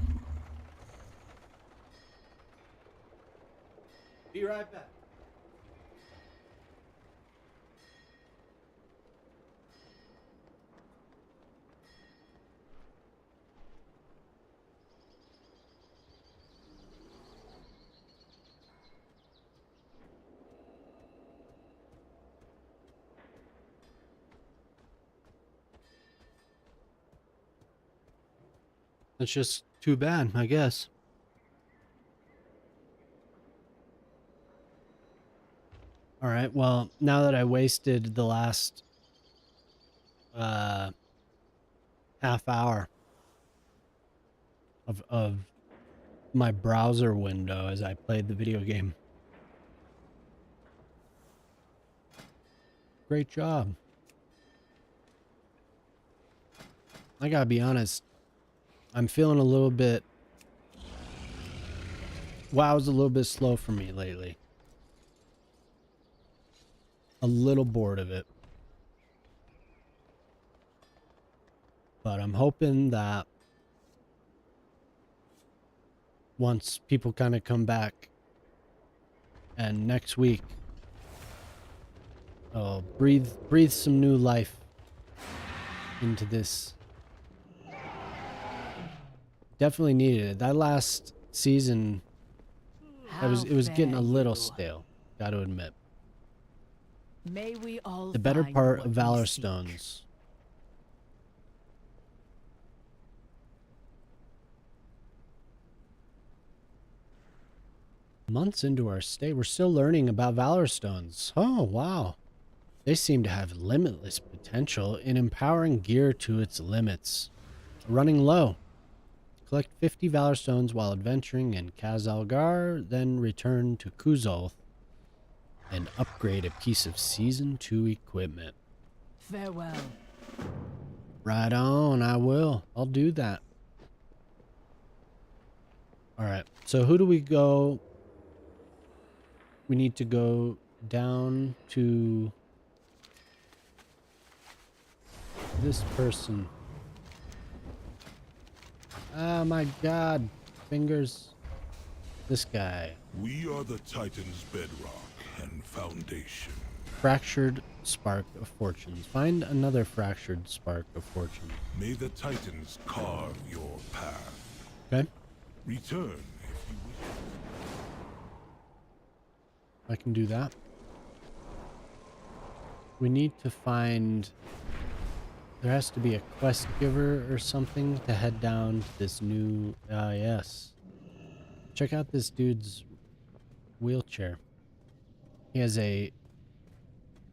Be right back. That's just too bad, I guess. Alright, well, now that I wasted the last half hour of my browser window as I played the video game. Great job. I gotta be honest, I'm feeling a little bit... WoW's a little bit slow for me lately. A little bored of it. But I'm hoping that once people kind of come back and next week I'll breathe some new life into this. Definitely needed it. That last season, it was getting a little stale, got to admit. May we all The better find part what of we Valor seek. Stones. Months into our stay, we're still learning about Valor Stones. Oh, wow. They seem to have limitless potential in empowering gear to its limits. Running low. Collect 50 Valor Stones while adventuring in Kazalgar, then return to Kuzolth and upgrade a piece of Season 2 equipment. Farewell. Right on, I will. I'll do that. Alright, so who do we go? We need to go down to this person. Oh my god. Fingers. This guy. We are the Titan's bedrock and foundation. Fractured Spark of Fortunes. Find another Fractured Spark of Fortune. May the Titans carve your path. Okay. Return if you wish. I can do that. We need to find... There has to be a quest giver or something to head down to this new... yes. Check out this dude's wheelchair. He has a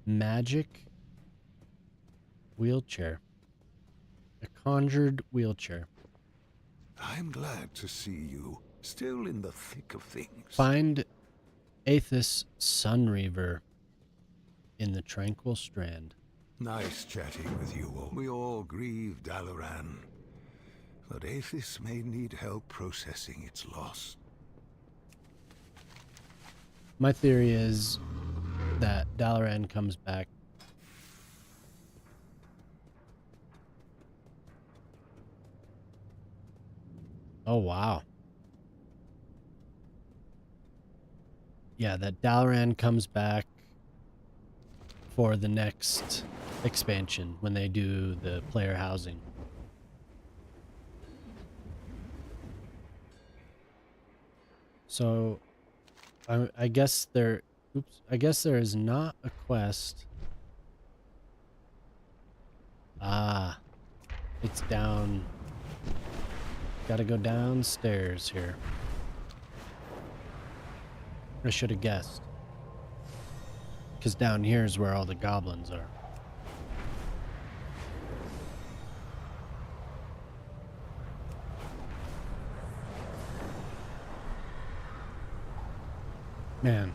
magic wheelchair. A conjured wheelchair. I'm glad to see you still in the thick of things. Find Aethys Sunreaver in the Tranquil Strand. Nice chatting with you all. We all grieve Dalaran, but Aethys may need help processing its loss. My theory is that Dalaran comes back. Oh, wow. Yeah, that Dalaran comes back for the next expansion when they do the player housing. So, I guess there... Oops. I guess there is not a quest. Ah. It's down... Gotta go downstairs here. I should have guessed. Because down here is where all the goblins are. Man.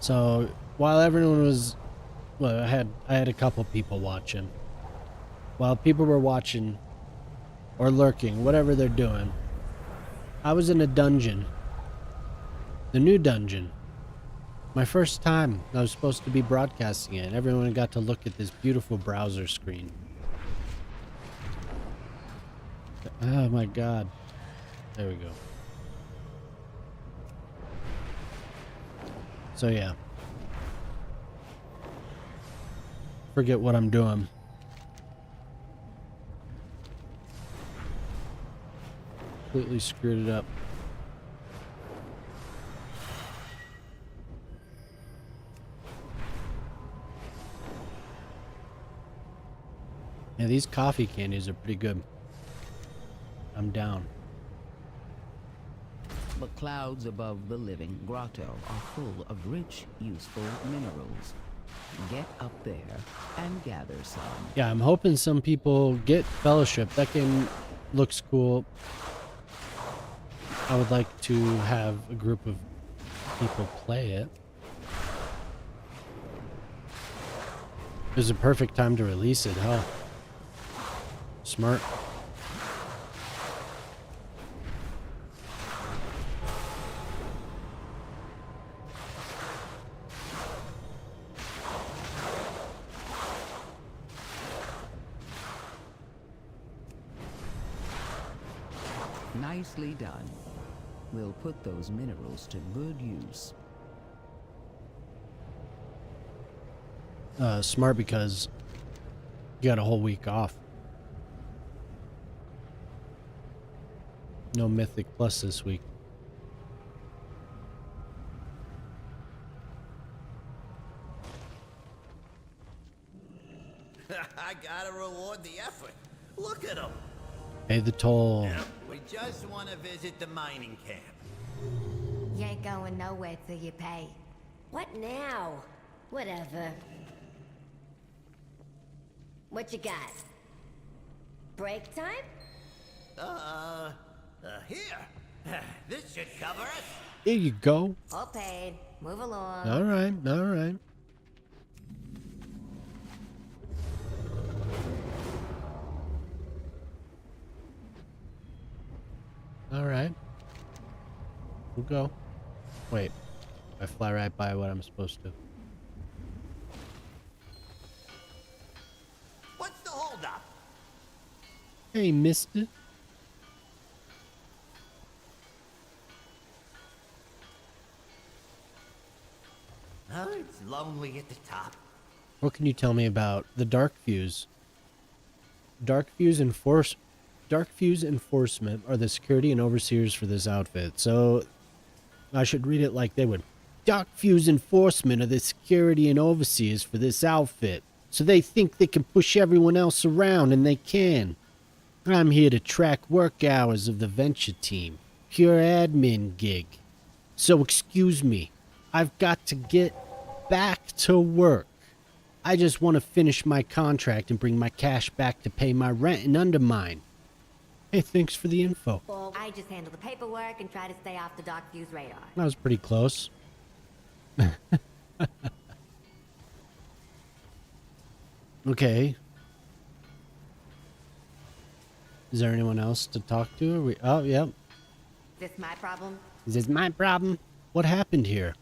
So, while everyone was... Well, I had a couple people watching. While people were watching, or lurking, whatever they're doing, I was in a dungeon. The new dungeon. My first time I was supposed to be broadcasting it, and everyone got to look at this beautiful browser screen. Oh my god. There we go. So yeah. Forget what I'm doing. Completely screwed it up. Yeah, these coffee candies are pretty good. I'm down. The clouds above the living grotto are full of rich, useful minerals. Get up there and gather some. Yeah, I'm hoping some people get Fellowship. That game looks cool. I would like to have a group of people play it. It was a perfect time to release it, huh? Smart. Nicely done. We'll put those minerals to good use. Smart because you got a whole week off. No Mythic Plus this week. I gotta reward the effort. Look at them. Pay the toll. We just want to visit the mining camp. You ain't going nowhere till you pay. What now? Whatever. What you got? Break time? Here. This should cover us. Here you go. All paid. Move along. All right, all right. All right. We'll go. Wait. I fly right by what I'm supposed to. What's the holdup? Hey, mister. Oh, it's lonely at the top. What can you tell me about the Dark Fuse? Dark Fuse Enforcement are the security and overseers for this outfit. So I should read it like they would. Dark Fuse Enforcement are the security and overseers for this outfit. So they think they can push everyone else around, and they can. I'm here to track work hours of the venture team. Pure admin gig. So excuse me. I've got to get back to work. I just want to finish my contract and bring my cash back to pay my rent and undermine. Hey, thanks for the info. Well, I just handle the paperwork and try to stay off the Dark Fuse radar. That was pretty close. Okay. Is there anyone else to talk to? Oh, yep. Is this my problem? Is this my problem? What happened here?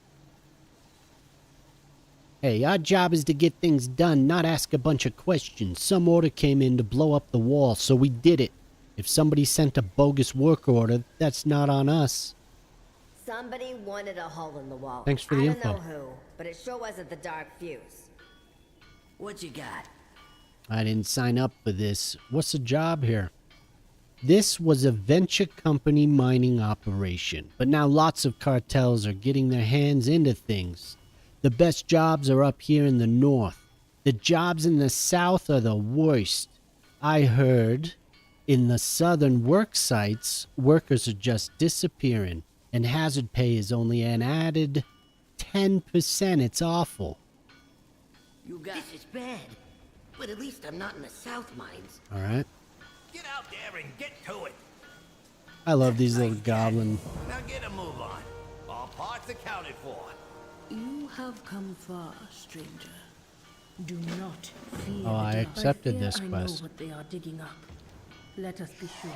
Hey, our job is to get things done, not ask a bunch of questions. Some order came in to blow up the wall, so we did it. If somebody sent a bogus work order, that's not on us. Somebody wanted a hole in the wall. Thanks for the info. I don't know who, but it sure wasn't the Dark Fuse. What you got? I didn't sign up for this. What's the job here? This was a venture company mining operation, but now lots of cartels are getting their hands into things. The best jobs are up here in the north. The jobs in the south are the worst. I heard in the southern work sites, workers are just disappearing, and hazard pay is only an added 10%. It's awful. You got this is bad, but at least I'm not in the South Mines. All right. Get out there and get to it. I love these little goblin. Now get a move on. All parts accounted for. You have come far, stranger. Do not fear. Oh, I the dark. accepted I fear this I quest. know what they are digging up. Let us be sure.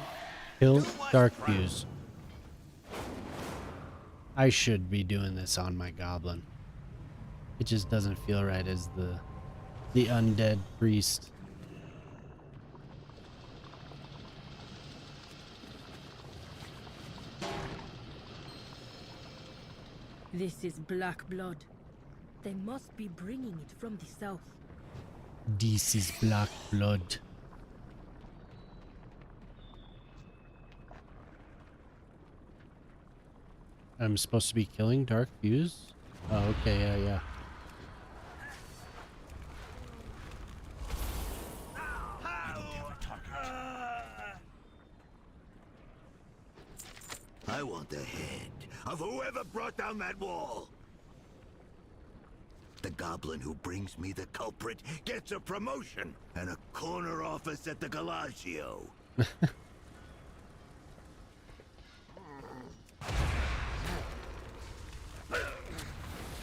Kill Dark Fuse. I should be doing this on my goblin. It just doesn't feel right as the undead priest. This is black blood. They must be bringing it from the south. This is black blood. I'm supposed to be killing Dark Fuse? Oh, okay, yeah. I want the head of whoever brought down that wall. The goblin who brings me the culprit gets a promotion and a corner office at the Galagio.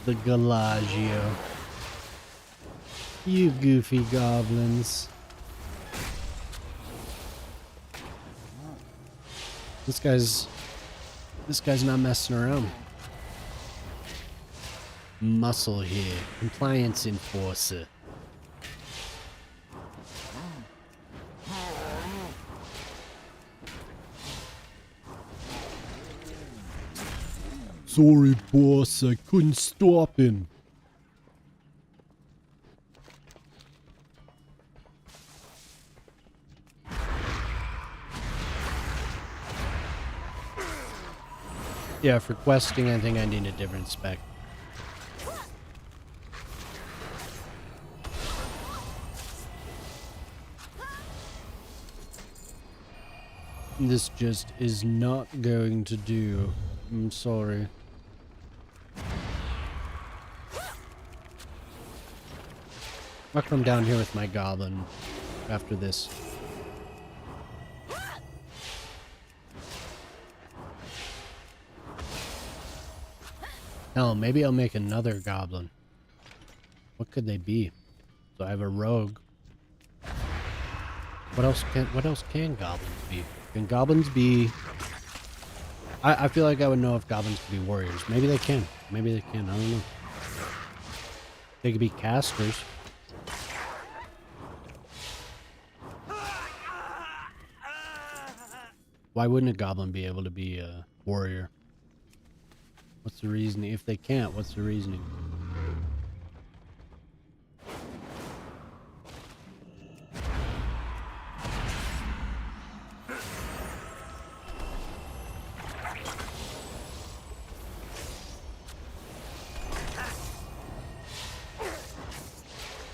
The Galagio. You goofy goblins. This guy's not messing around. Muscle here. Compliance enforcer. Sorry, boss. I couldn't stop him. Yeah, for questing, I think I need a different spec. This just is not going to do. I'm sorry. I'll come down here with my goblin after this. Hell, maybe I'll make another goblin. What could they be? So I have a rogue. What else can goblins be? Can goblins be... I feel like I would know if goblins could be warriors. Maybe they can. Maybe they can. I don't know. They could be casters. Why wouldn't a goblin be able to be a warrior? What's the reasoning? If they can't, what's the reasoning?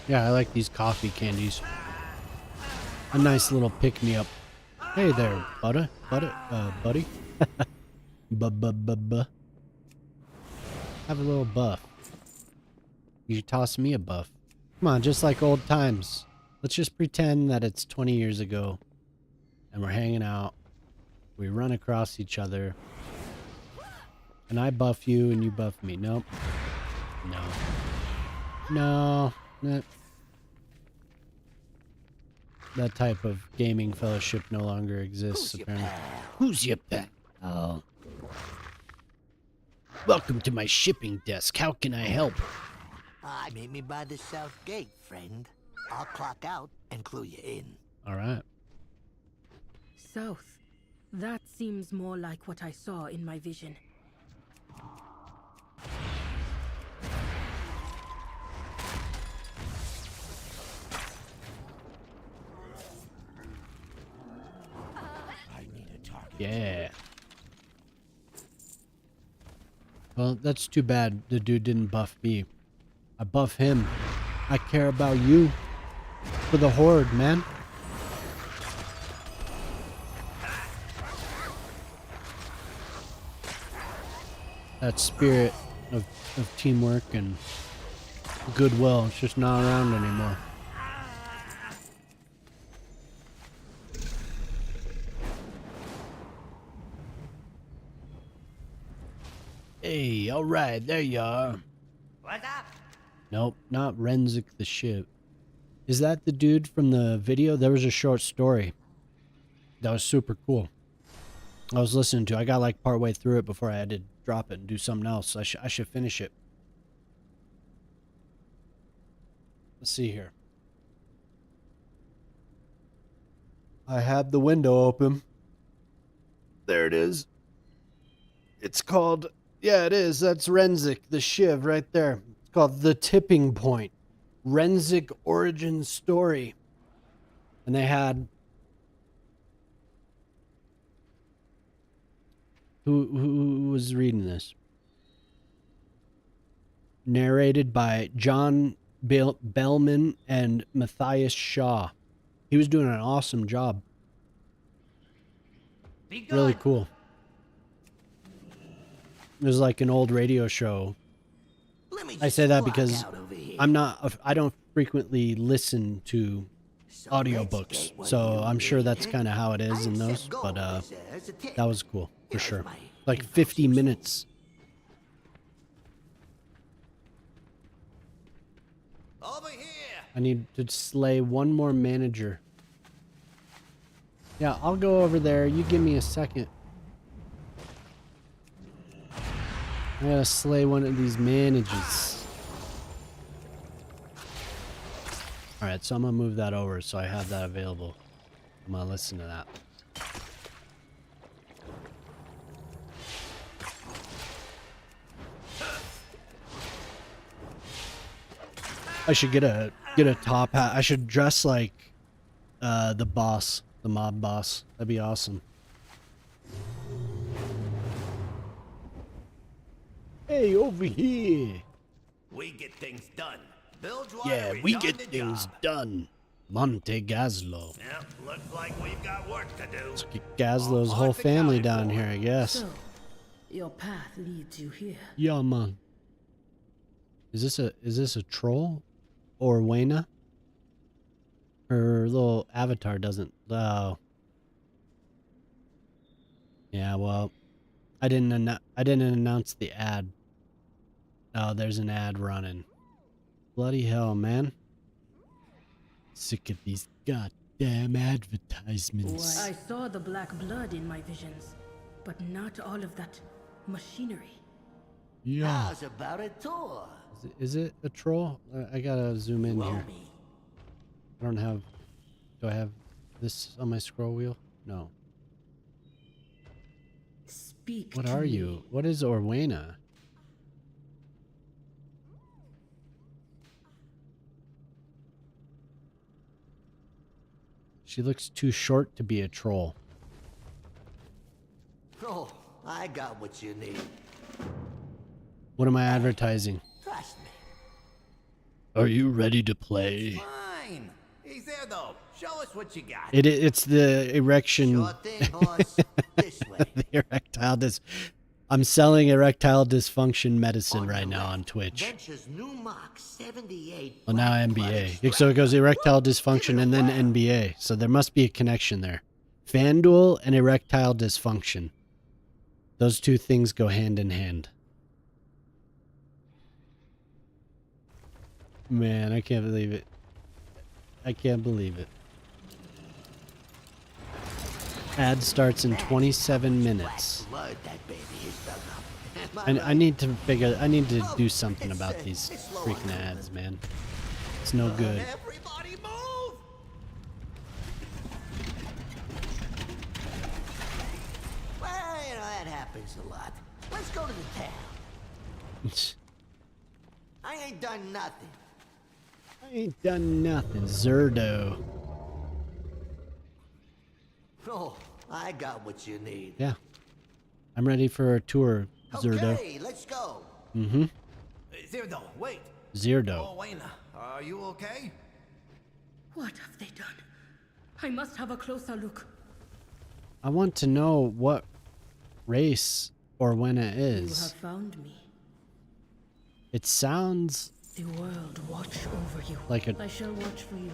Yeah, I like these coffee candies. A nice little pick-me-up. Hey there, buddy. Buh. Have a little buff. You should toss me a buff. Come on, just like old times. Let's just pretend that it's 20 years ago. And we're hanging out. We run across each other. And I buff you and you buff me. Nope. No. that type of gaming fellowship no longer exists, apparently. Who's your pal? Welcome to my shipping desk. How can I help? Meet me by the south gate, friend. I'll clock out and clue you in. All right. South. That seems more like what I saw in my vision. Yeah. Well, that's too bad the dude didn't buff me. I buff him. I care about you. For the Horde, man. That spirit of teamwork and goodwill, it's just not around anymore. Hey, alright, there you are. What's up? Nope, not Renzik the ship. Is that the dude from the video? There was a short story. That was super cool. I was listening to. I got like partway through it before I had to drop it and do something else. I should finish it. Let's see here. I have the window open. There it is. It's called... Yeah, it is. That's Renzik, the Shiv, right there. It's called The Tipping Point. Renzik Origin Story. And they had... Who was reading this? Narrated by John Bellman and Matthias Shaw. He was doing an awesome job. Really cool. It was like an old radio show. I say that because I don't frequently listen to audiobooks, so I'm sure that's kind of how it is in those, but that was cool for sure. Like 50 minutes. Over here. I need to slay one more manager. Yeah, I'll go over there. You give me a second. I gotta slay one of these managers. Alright, so I'm gonna move that over so I have that available. I'm gonna listen to that. I should get a top hat. I should dress like the boss, the mob boss. That'd be awesome. Hey, over here. We get things done. Yeah, we get things done. Monte Gazlo. Yep, looks like we've got work to do. Let's get Gazlo's whole family down here, I guess. So, your path leads you here. Yeah, man. Is this a troll or Wayna? Her little avatar doesn't. Oh. Yeah, well, I didn't announce the ad. Oh, there's an ad running. Bloody hell, man. Sick of these goddamn advertisements. I saw the black blood in my visions, but not all of that machinery. Yeah. How's about a tour? Is it a troll? I gotta zoom in here. I don't have... Do I have this on my scroll wheel? No. Speak. What to are me. you? What is Orwena? She looks too short to be a troll. Oh, I got what you need. What am I advertising? Trust me. Are you ready to play? Fine. He's there though. Show us what you got. It's the erection. Sure thing, boss. This way. The erectile I'm selling erectile dysfunction medicine right now on Twitch. Venture's new mark 78. Well, now NBA. So it goes erectile dysfunction and then NBA. So there must be a connection there. FanDuel and erectile dysfunction. Those two things go hand in hand. Man, I can't believe it. I can't believe it. Ad starts in 27 minutes. Blood that baby is dug up. I need to do something about these freaking ads, man. It's no good. Everybody move! Well, you know, that happens a lot. Let's go to the town. I ain't done nothing. I ain't done nothing, Zerdo. Oh, I got what you need. Yeah. I'm ready for a tour, Zerdo. Okay, let's go. Mm-hmm. Zerdo, wait. Zerdo. Oh, Wayne, are you okay? What have they done? I must have a closer look. I want to know what race or when it You is. have found me. It sounds The world watch over you. like a I shall watch for you.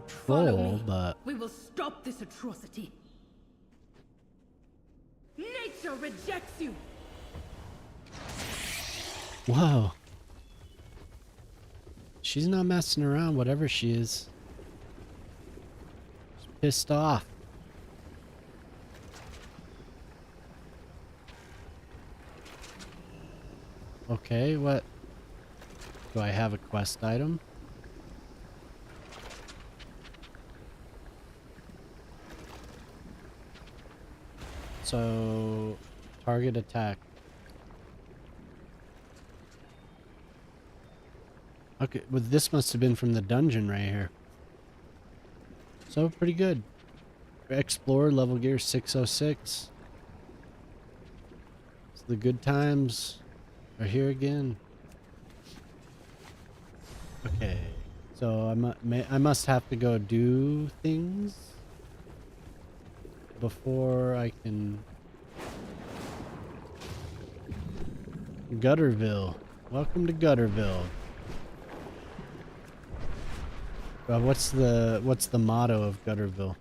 Follow troll, me. but We will stop this atrocity. Nature rejects you. whoa. She's not messing around, whatever she is. She's pissed off. Okay, what? Do I have a quest item? So, target attack. Okay, well this must have been from the dungeon right here. So, pretty good. Explorer level gear 606. So the good times are here again. Okay, so I must have to go do things before I can. Gutterville. Welcome to Gutterville. What's the motto of Gutterville?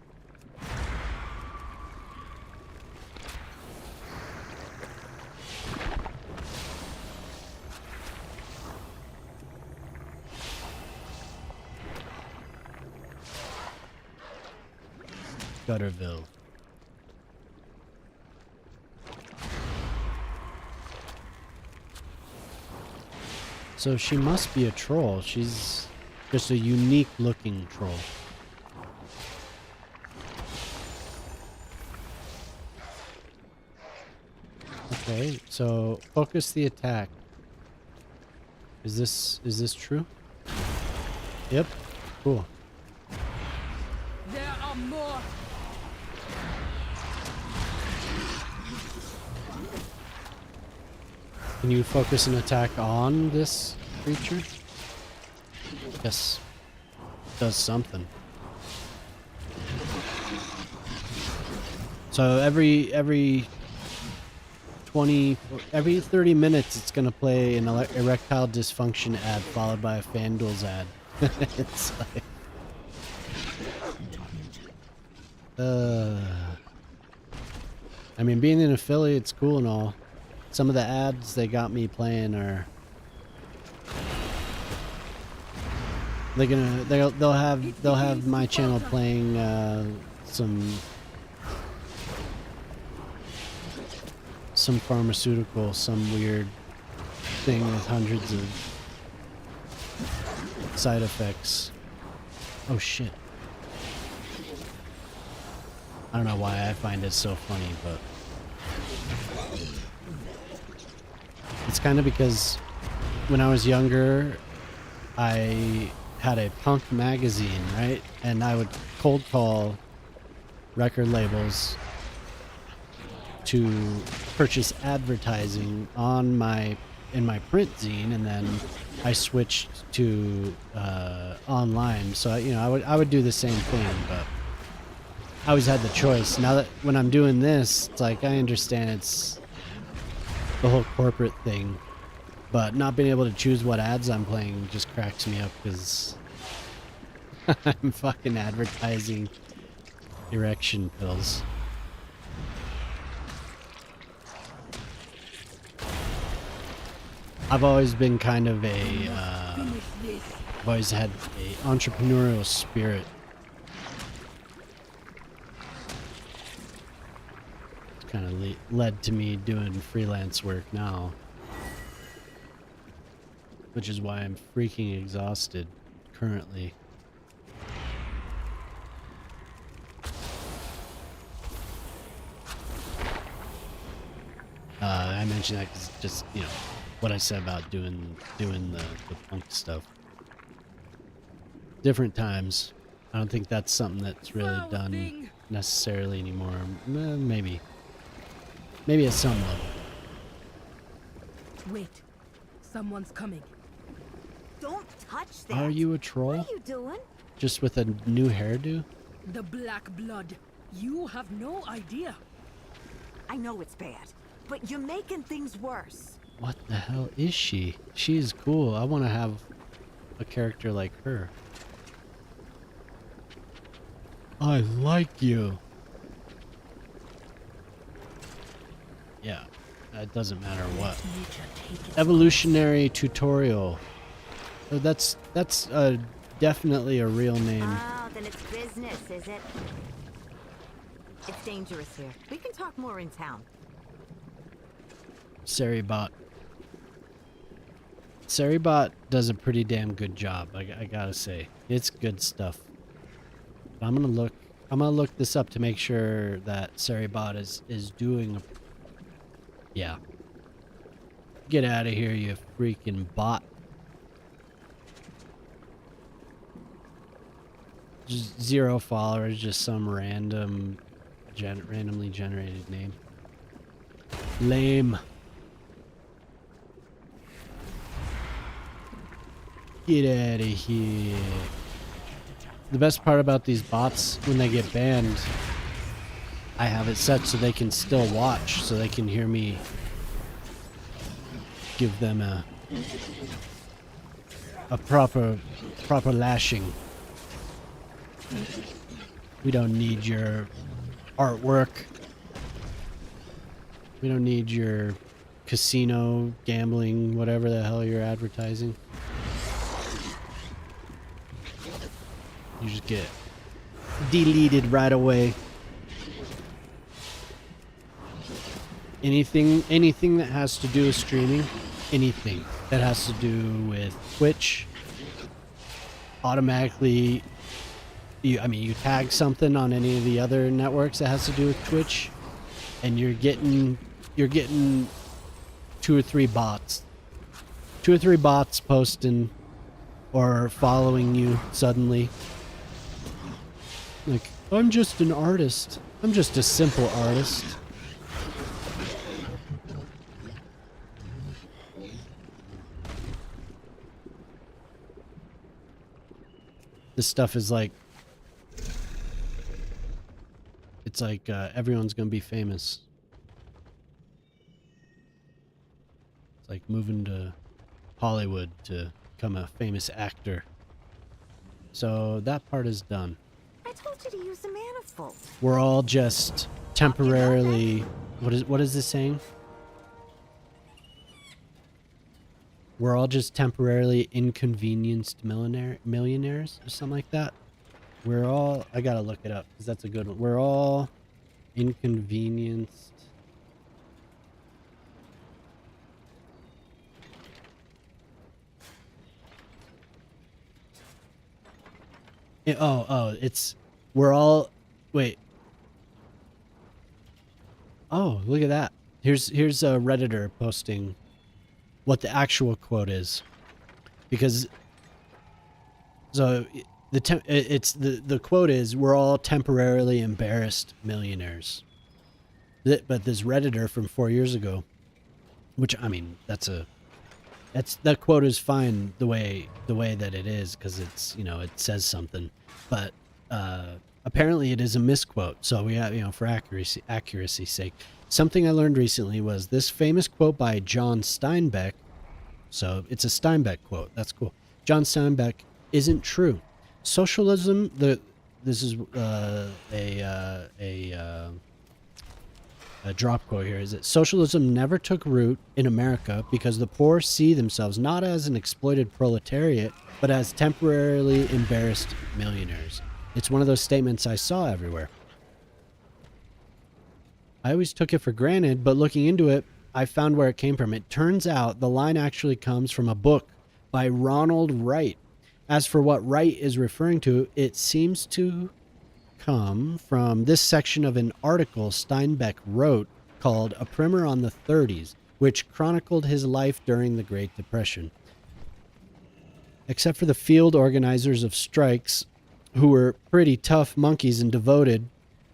Gutterville. So she must be a troll. She's just a unique looking troll. Okay, so focus the attack. Is this true? Yep. Cool. There are more. Can you focus an attack on this creature? Yes. Does something. So every 30 minutes it's gonna play an erectile dysfunction ad followed by a FanDuel's ad. It's like I mean, being an affiliate's cool and all. Some of the ads they got me playing are they'll have my channel playing some pharmaceutical, some weird thing with hundreds of side effects. Oh shit. I don't know why I find it so funny, but it's kind of because when I was younger, I had a punk magazine, right? And I would cold call record labels to purchase advertising in my print zine, and then I switched to online. So I would do the same thing, but I always had the choice. Now that when I'm doing this, it's like I understand it's the whole corporate thing, but not being able to choose what ads I'm playing just cracks me up because I'm fucking advertising erection pills. I've always been kind of I've always had a entrepreneurial spirit. kind of led to me doing freelance work now, which is why I'm freaking exhausted currently. I mentioned that because just, you know, what I said about doing the punk stuff. Different times. I don't think that's something that's really done necessarily anymore. Maybe at some level. Wait, someone's coming. Don't touch that. Are you a troll? What are you doing? Just with a new hairdo? The black blood. You have no idea. I know it's bad, but you're making things worse. What the hell is she? She's cool. I want to have a character like her. I like you. Yeah, it doesn't matter what. Evolutionary tutorial. Oh, that's definitely a real name. Oh, then it's business, is it? It's dangerous here. We can talk more in town. Seribot. Seribot does a pretty damn good job. I gotta say, it's good stuff. I'm gonna look this up to make sure that Seribot is doing. Yeah. Get out of here, you freaking bot. Just 0 followers, just some randomly generated name. Lame. Get out of here. The best part about these bots, when they get banned, I have it set so they can still watch, so they can hear me give them a proper lashing. We don't need your artwork. We don't need your casino, gambling, whatever the hell you're advertising. You just get deleted right away. Anything that has to do with streaming, anything that has to do with Twitch, automatically, you tag something on any of the other networks that has to do with Twitch, and you're getting 2 or 3 bots. 2 or 3 bots posting or following you suddenly. Like, I'm just an artist. I'm just a simple artist. This stuff is like, it's like everyone's gonna be famous. It's like moving to Hollywood to become a famous actor. So that part is done. I told you to use the manifold. We're all just temporarily. What is this saying? We're all just temporarily inconvenienced millionaires or something like that. We're all. I gotta look it up because that's a good one. We're all inconvenienced. It's we're all. Wait. Oh, look at that. Here's a Redditor posting what the actual quote is, because so the quote is, we're all temporarily embarrassed millionaires. But this Redditor from 4 years ago, which, I mean, that quote is fine the way that it is, because it's, it says something, but apparently it is a misquote. So we have, for accuracy's sake. Something I learned recently was this famous quote by John Steinbeck. So it's a Steinbeck quote. That's cool. John Steinbeck isn't true. Socialism. This is a drop quote here. Is that socialism never took root in America because the poor see themselves not as an exploited proletariat, but as temporarily embarrassed millionaires. It's one of those statements I saw everywhere. I always took it for granted, but looking into it, I found where it came from. It turns out the line actually comes from a book by Ronald Wright. As for what Wright is referring to, it seems to come from this section of an article Steinbeck wrote called A Primer on the 30s, which chronicled his life during the Great Depression. Except for the field organizers of strikes, who were pretty tough monkeys and devoted,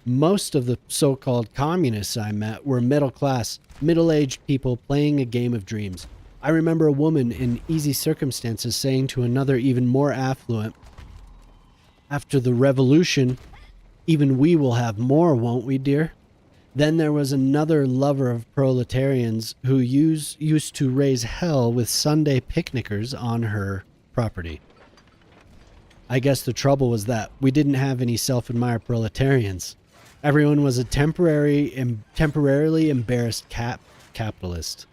most of the so-called communists I met were middle-class, middle-aged people playing a game of dreams. I remember a woman in easy circumstances saying to another even more affluent, "After the revolution, even we will have more, won't we, dear?" Then there was another lover of proletarians who used to raise hell with Sunday picnickers on her property. I guess the trouble was that we didn't have any self-admired proletarians. Everyone was a temporarily embarrassed capitalist.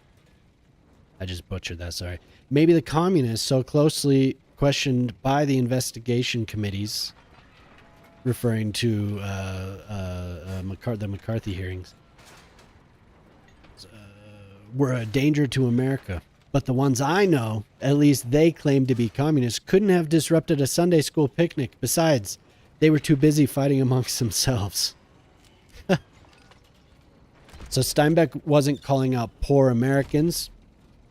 I just butchered that, sorry. Maybe the communists, so closely questioned by the investigation committees, referring to the McCarthy hearings, were a danger to America. But the ones I know, at least they claimed to be communists, couldn't have disrupted a Sunday school picnic. Besides, they were too busy fighting amongst themselves. So Steinbeck wasn't calling out poor Americans.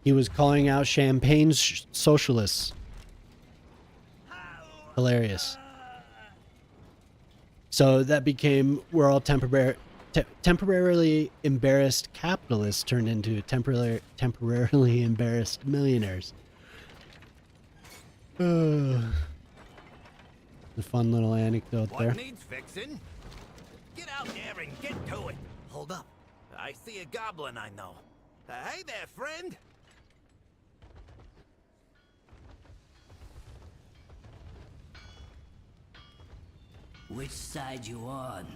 He was calling out Champagne's socialists. Hilarious. So that became, we're all temporarily embarrassed capitalists turned into temporarily embarrassed millionaires. The fun little anecdote there. What needs fixing? Get out there and get to it. Hold up. I see a goblin I know. Hey there, friend. Which side you on?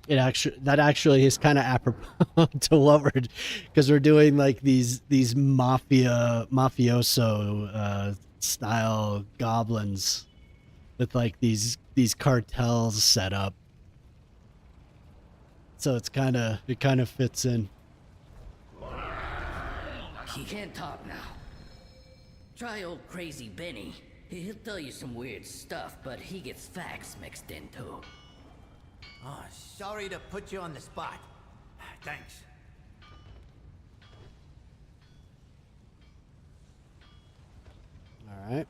That actually is kind of apropos to what we're, because we're doing like these mafioso style goblins with like these cartels set up. So it kind of fits in. You can't talk now. Try old crazy Benny. He'll tell you some weird stuff, but he gets facts mixed in too. Oh, sorry to put you on the spot. Thanks. All right.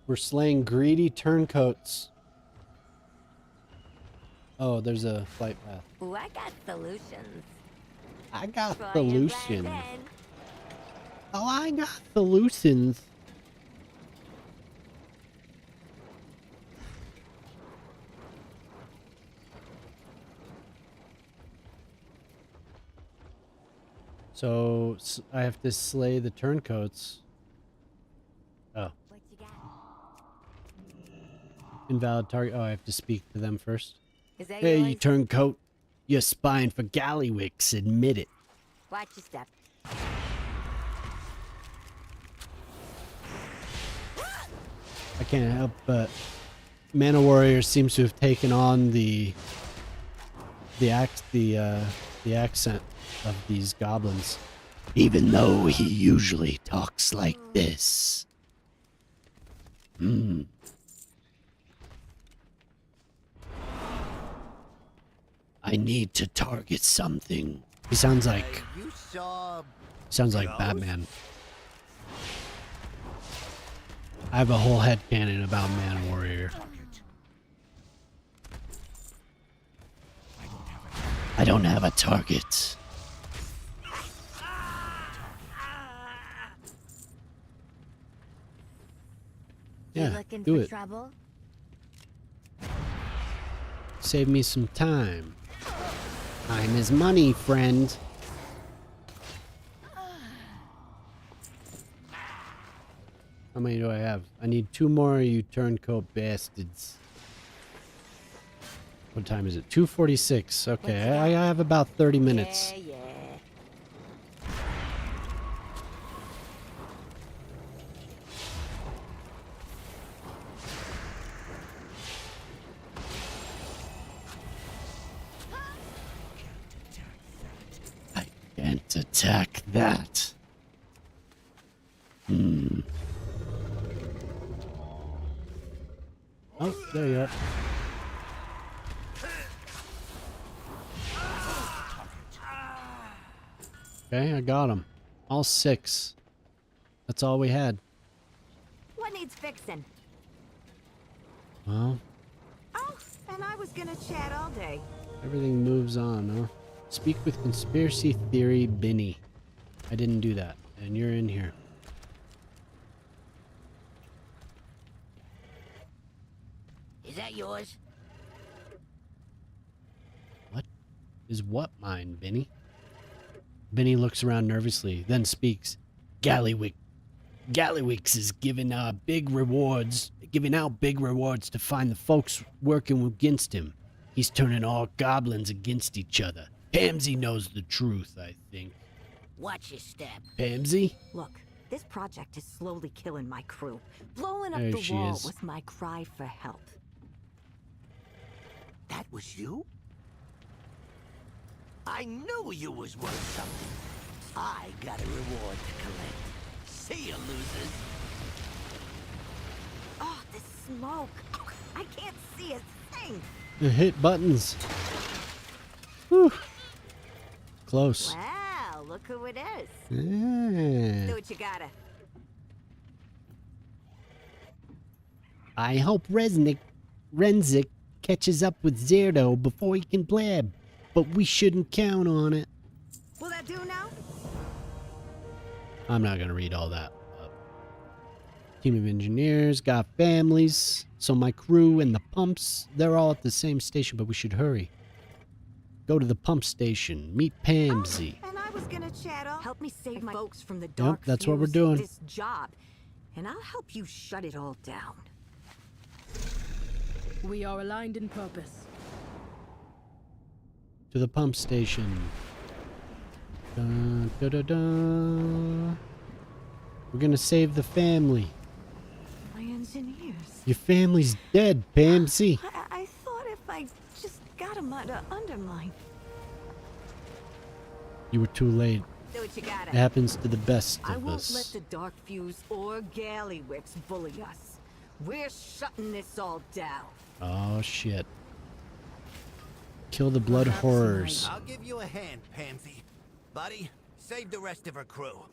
We're slaying greedy turncoats. Oh, there's a flight path. Ooh, I got solutions. I got Try your solutions. plan then. Oh, I got solutions. So I have to slay the turncoats. Oh. What you got? Invalid target. Oh, I have to speak to them first. Is that Hey, you yours? turncoat. You're spying for Gallywicks. Admit it. Watch your step. I can't help but Mana Warrior seems to have taken on the accent of these goblins, even though he usually talks like this. I need to target something. He sounds like You saw... Batman. I have a whole headcanon about Mana Warrior. I don't have a target. You Yeah, looking do for it. trouble? Save me some time. Time is money, friend. How many do I have? I need 2 more, you turncoat bastards. What time is it? 2:46. Okay, I have about 30 minutes. Yeah. Let's attack that. Oh, there you are. Okay, I got him. All 6. That's all we had. What needs fixing? Well, Oh, and I was gonna chat all day. everything moves on, huh? Speak with conspiracy theory Benny. I didn't do that, and you're in here. Is that yours? What is what mine, Benny? Benny looks around nervously, then speaks. Gallywix is giving out big rewards to find the folks working against him. He's turning all goblins against each other. Pamsy knows the truth, I think. Watch your step. Pamsy? Look, this project is slowly killing my crew. Blowing up There the she wall is. was my cry for help. That was you? I knew you was worth something. I got a reward to collect. See you, losers. Oh, this smoke. I can't see a thing. Hit buttons. Whew. Close. Wow, look who it is. Yeah. Do what you gotta. I hope Renzik catches up with Zerdo before he can blab, but we shouldn't count on it. Will that do now? I'm not gonna read all that. Team of engineers got families, so my crew and the pumps, they're all at the same station, but we should hurry. Go to the pump station, meet Pamsy. And I was gonna chat all. Help me save my folks from the dark. Yep, that's what we're fuse doing. of this job, and I'll help you shut it all down. We are aligned in purpose. To the pump station. Dun, da, da, da. We're gonna save the family. My engineers. Your family's dead, Pamsy. I thought if I just got him under mine. You were too late. Do what you gotta. It happens to the best I of won't us. let the Dark Fuse or Gallywix bully us. We're shutting this all down. Oh shit. Kill the blood horrors. I'll give you a hand, Pamsy. Buddy, save the rest of her crew.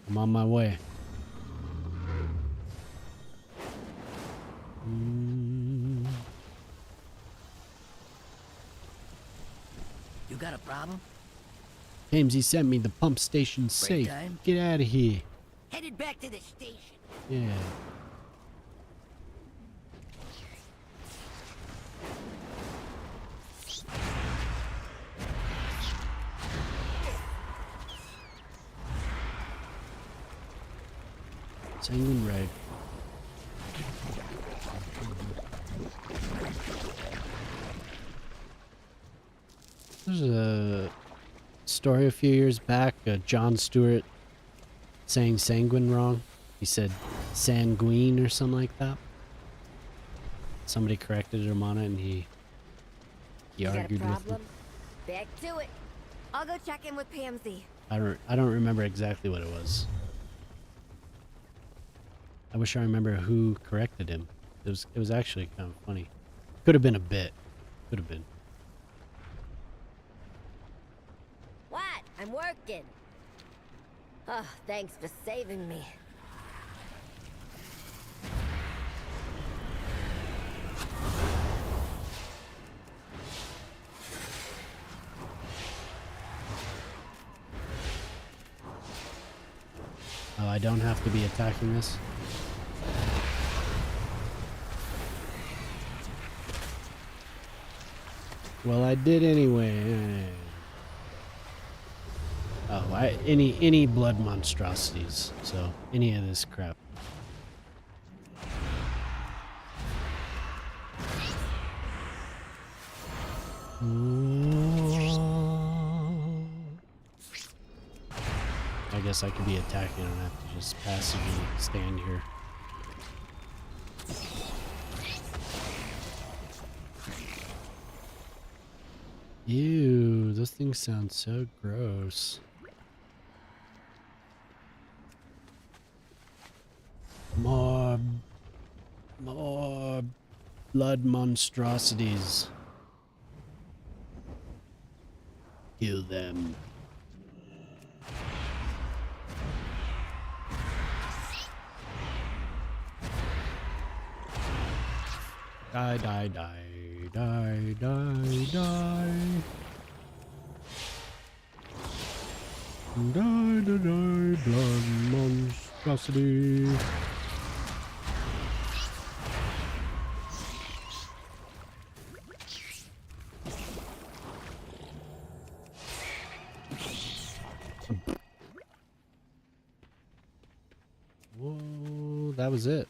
I'm on my way. You got a problem? Pamsy sent me the pump station safe. time? Get out of here. Headed back to the station. Yeah. Sanguine Red. There's a story a few years back, John Stewart saying sanguine wrong. He said sanguine or something like that. Somebody corrected him on it, and he argued with him. Back to it. I'll go check in with Pamsy. I don't remember exactly what it was. I wish I remember who corrected him. It was actually kind of funny. Could have been a bit. Could have been. What? I'm working. Oh, thanks for saving me. Oh, I don't have to be attacking this. Well, I did anyway. Oh, any blood monstrosities. So any of this crap. I guess I could be attacking. I don't have to just passively stand here. Ew, those things sound so gross. More blood monstrosities. Kill them. Die, die, die, die, die, die. Die, die, die, blood monstrosity. Whoa, that was it.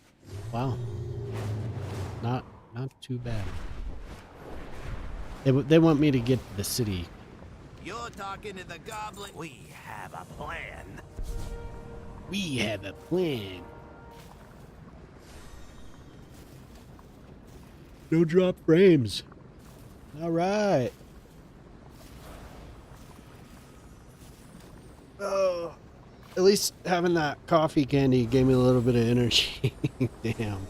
Wow. Not too bad. They want me to get to the city. You're talking to the goblin. We have a plan. We have a plan. No drop frames. All right. Oh, at least having that coffee candy gave me a little bit of energy. Damn.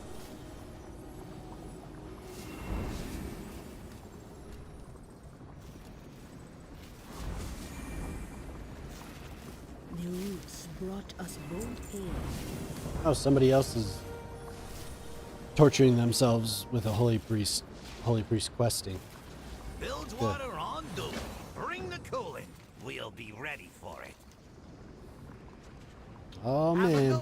The roots brought us both here. Oh, somebody else is torturing themselves with a holy priest questing. Bilgewater on doom. Bring the coolant. We'll be ready for it. Oh man.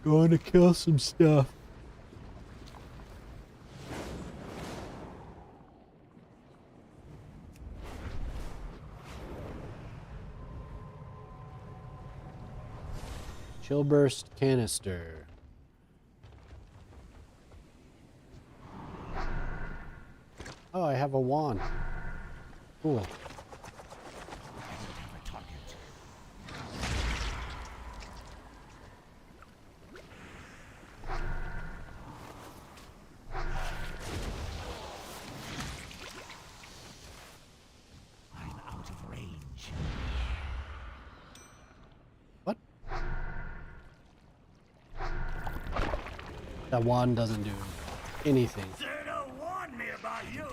Going to kill some stuff. Chill burst canister. Oh, I have a wand. Cool. I'm out of range. What? That wand doesn't do anything. Zerto warned me about you.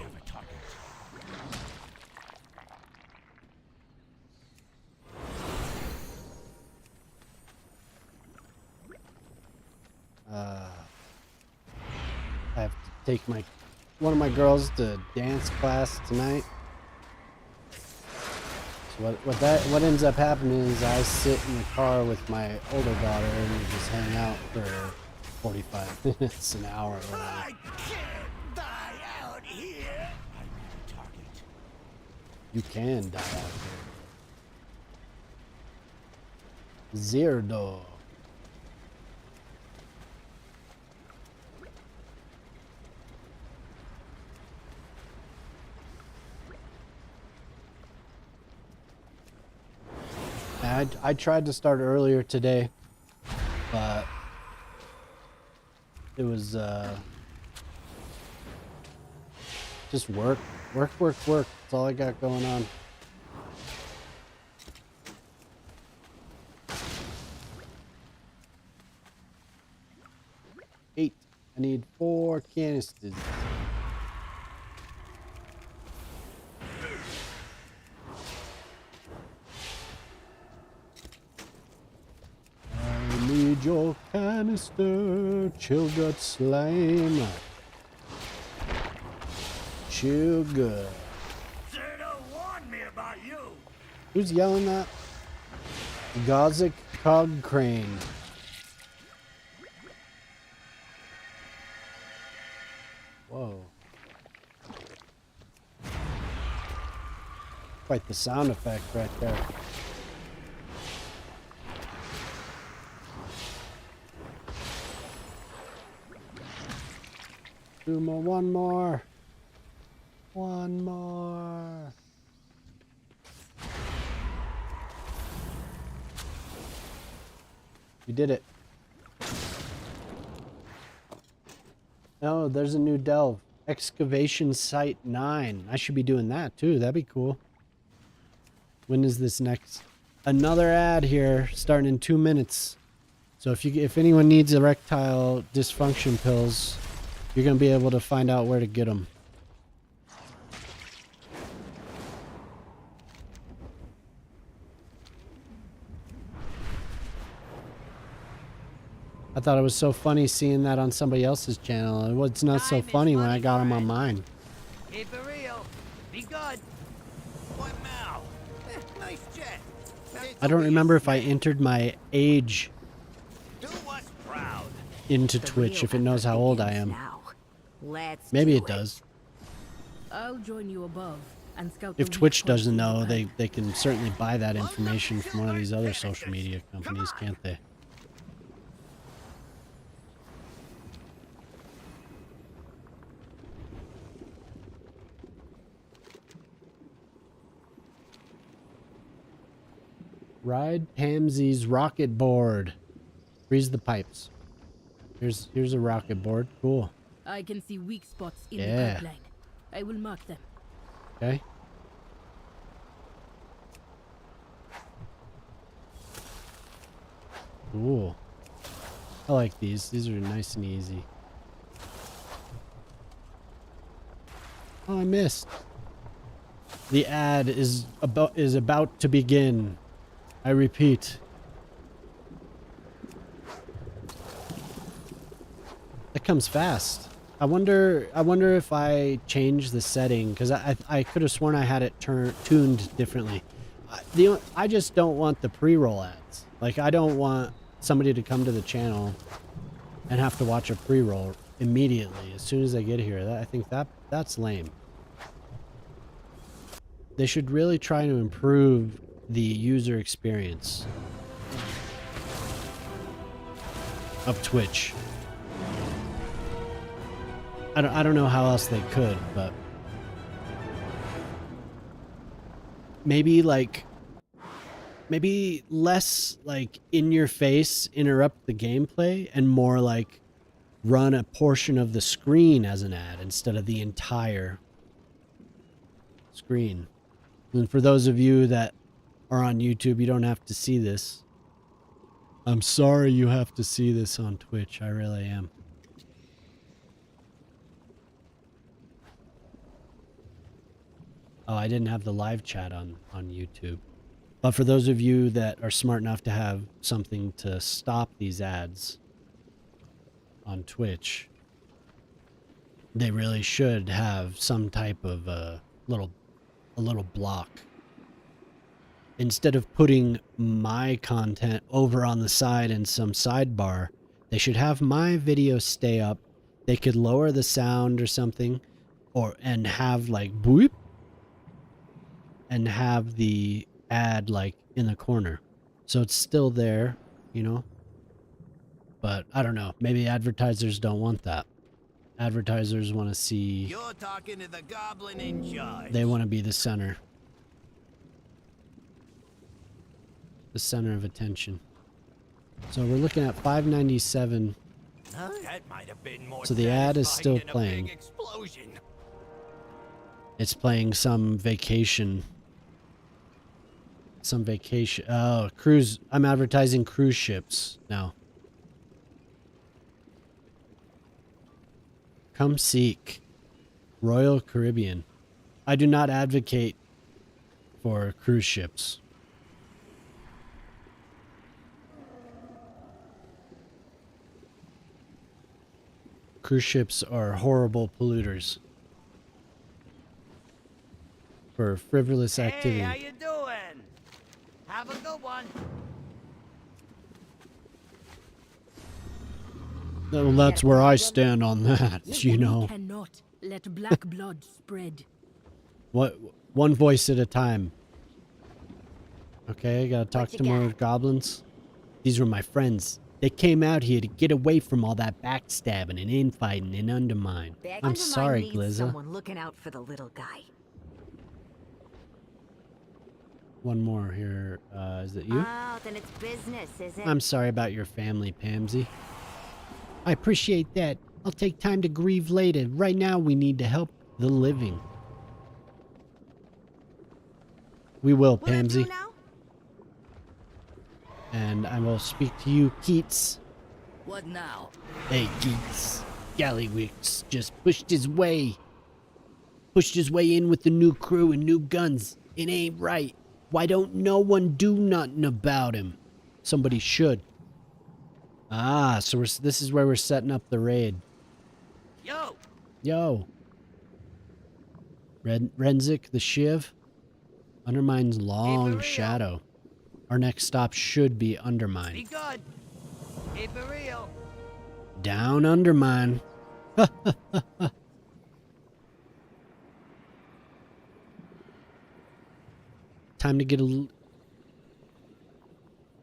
I have to take one of my girls to dance class tonight. So what ends up happening is I sit in the car with my older daughter and we just hang out for 45 minutes, an hour or whatever. I can't die out here. You can die out here. Zerdo. I tried to start earlier today, but it was just work. That's all I got going on. Eight. I need 4 canisters. I need your canister, chill gut slime. Chill gut. Zerto warned me about you. Who's yelling that? Gothic Cog Crane. Whoa. Quite the sound effect right there. Two more, one more. One more. You did it. No, there's a new delve. Excavation Site 9. I should be doing that too. That'd be cool. When is this next? Another ad here, starting in 2 minutes. So if anyone needs erectile dysfunction pills, you're gonna be able to find out where to get them. I thought it was so funny seeing that on somebody else's channel. It's not so funny when I got them on mine. Keep it real. Be good. What now? Nice jet. I don't remember if I entered my age Do us proud. into Twitch, if it knows how old I am. Now, let's Maybe do it does. I'll join you above and scout If the Twitch weak points doesn't in the know, map. they can certainly buy that information from one of these other social media companies, can't they? Ride Pamsy's rocket board. Freeze the pipes. Here's a rocket board. Cool. I can see weak spots in Yeah. the pipeline. I will mark them. Okay. Cool. I like these. These are nice and easy. Oh, I missed. The ad is about to begin. I repeat. That comes fast. I wonder if I change the setting, because I could have sworn I had it tuned differently. I just don't want the pre-roll ads. Like, I don't want somebody to come to the channel and have to watch a pre-roll immediately as soon as they get here. I think that's lame. They should really try to improve the user experience of Twitch. I don't know how else they could, but maybe less like in your face interrupt the gameplay and more like run a portion of the screen as an ad instead of the entire screen. And for those of you that are on YouTube, you don't have to see this. I'm sorry you have to see this on Twitch. I really am. Oh, I didn't have the live chat on YouTube. But for those of you that are smart enough to have something to stop these ads on Twitch, they really should have some type of a little block. Instead of putting my content over on the side in some sidebar, they should have my video stay up. They could lower the sound or something, and have like boop, and have the ad like in the corner, so it's still there, you know. But I don't know. Maybe advertisers don't want that. Advertisers want to see. You're talking to the goblin in charge. They want to be the center. The center of attention. So we're looking at 597. That might have been more So the ad is still satisfying than a playing. big explosion. It's playing some vacation. Some vacation. Oh, cruise. I'm advertising cruise ships now. Come seek Royal Caribbean. I do not advocate for cruise ships. Cruise ships are horrible polluters for frivolous activity. Hey, how you doing? Have a good one. Well, that's where I stand on that, you know. We cannot let black blood spread. What? One voice at a time. Okay, I gotta talk to more goblins. These were my friends. They came out here to get away from all that backstabbing and infighting and undermine. I'm sorry, Glizza. Someone looking out for the little guy. One more here. Is it you? Oh, then it's business, is it? I'm sorry about your family, Pamsy. I appreciate that. I'll take time to grieve later. Right now, we need to help the living. We will, Pansy. And I will speak to you, Keats. What now? Hey, Keats. Gallywix just pushed his way in with the new crew and new guns. It ain't right. Why don't no one do nothing about him? Somebody should. Ah, so this is where we're setting up the raid. Yo. Renzik, the Shiv. Undermine's long shadow. Our next stop should be Undermine. Be good. Keep it real. Down Undermine. Time to get a...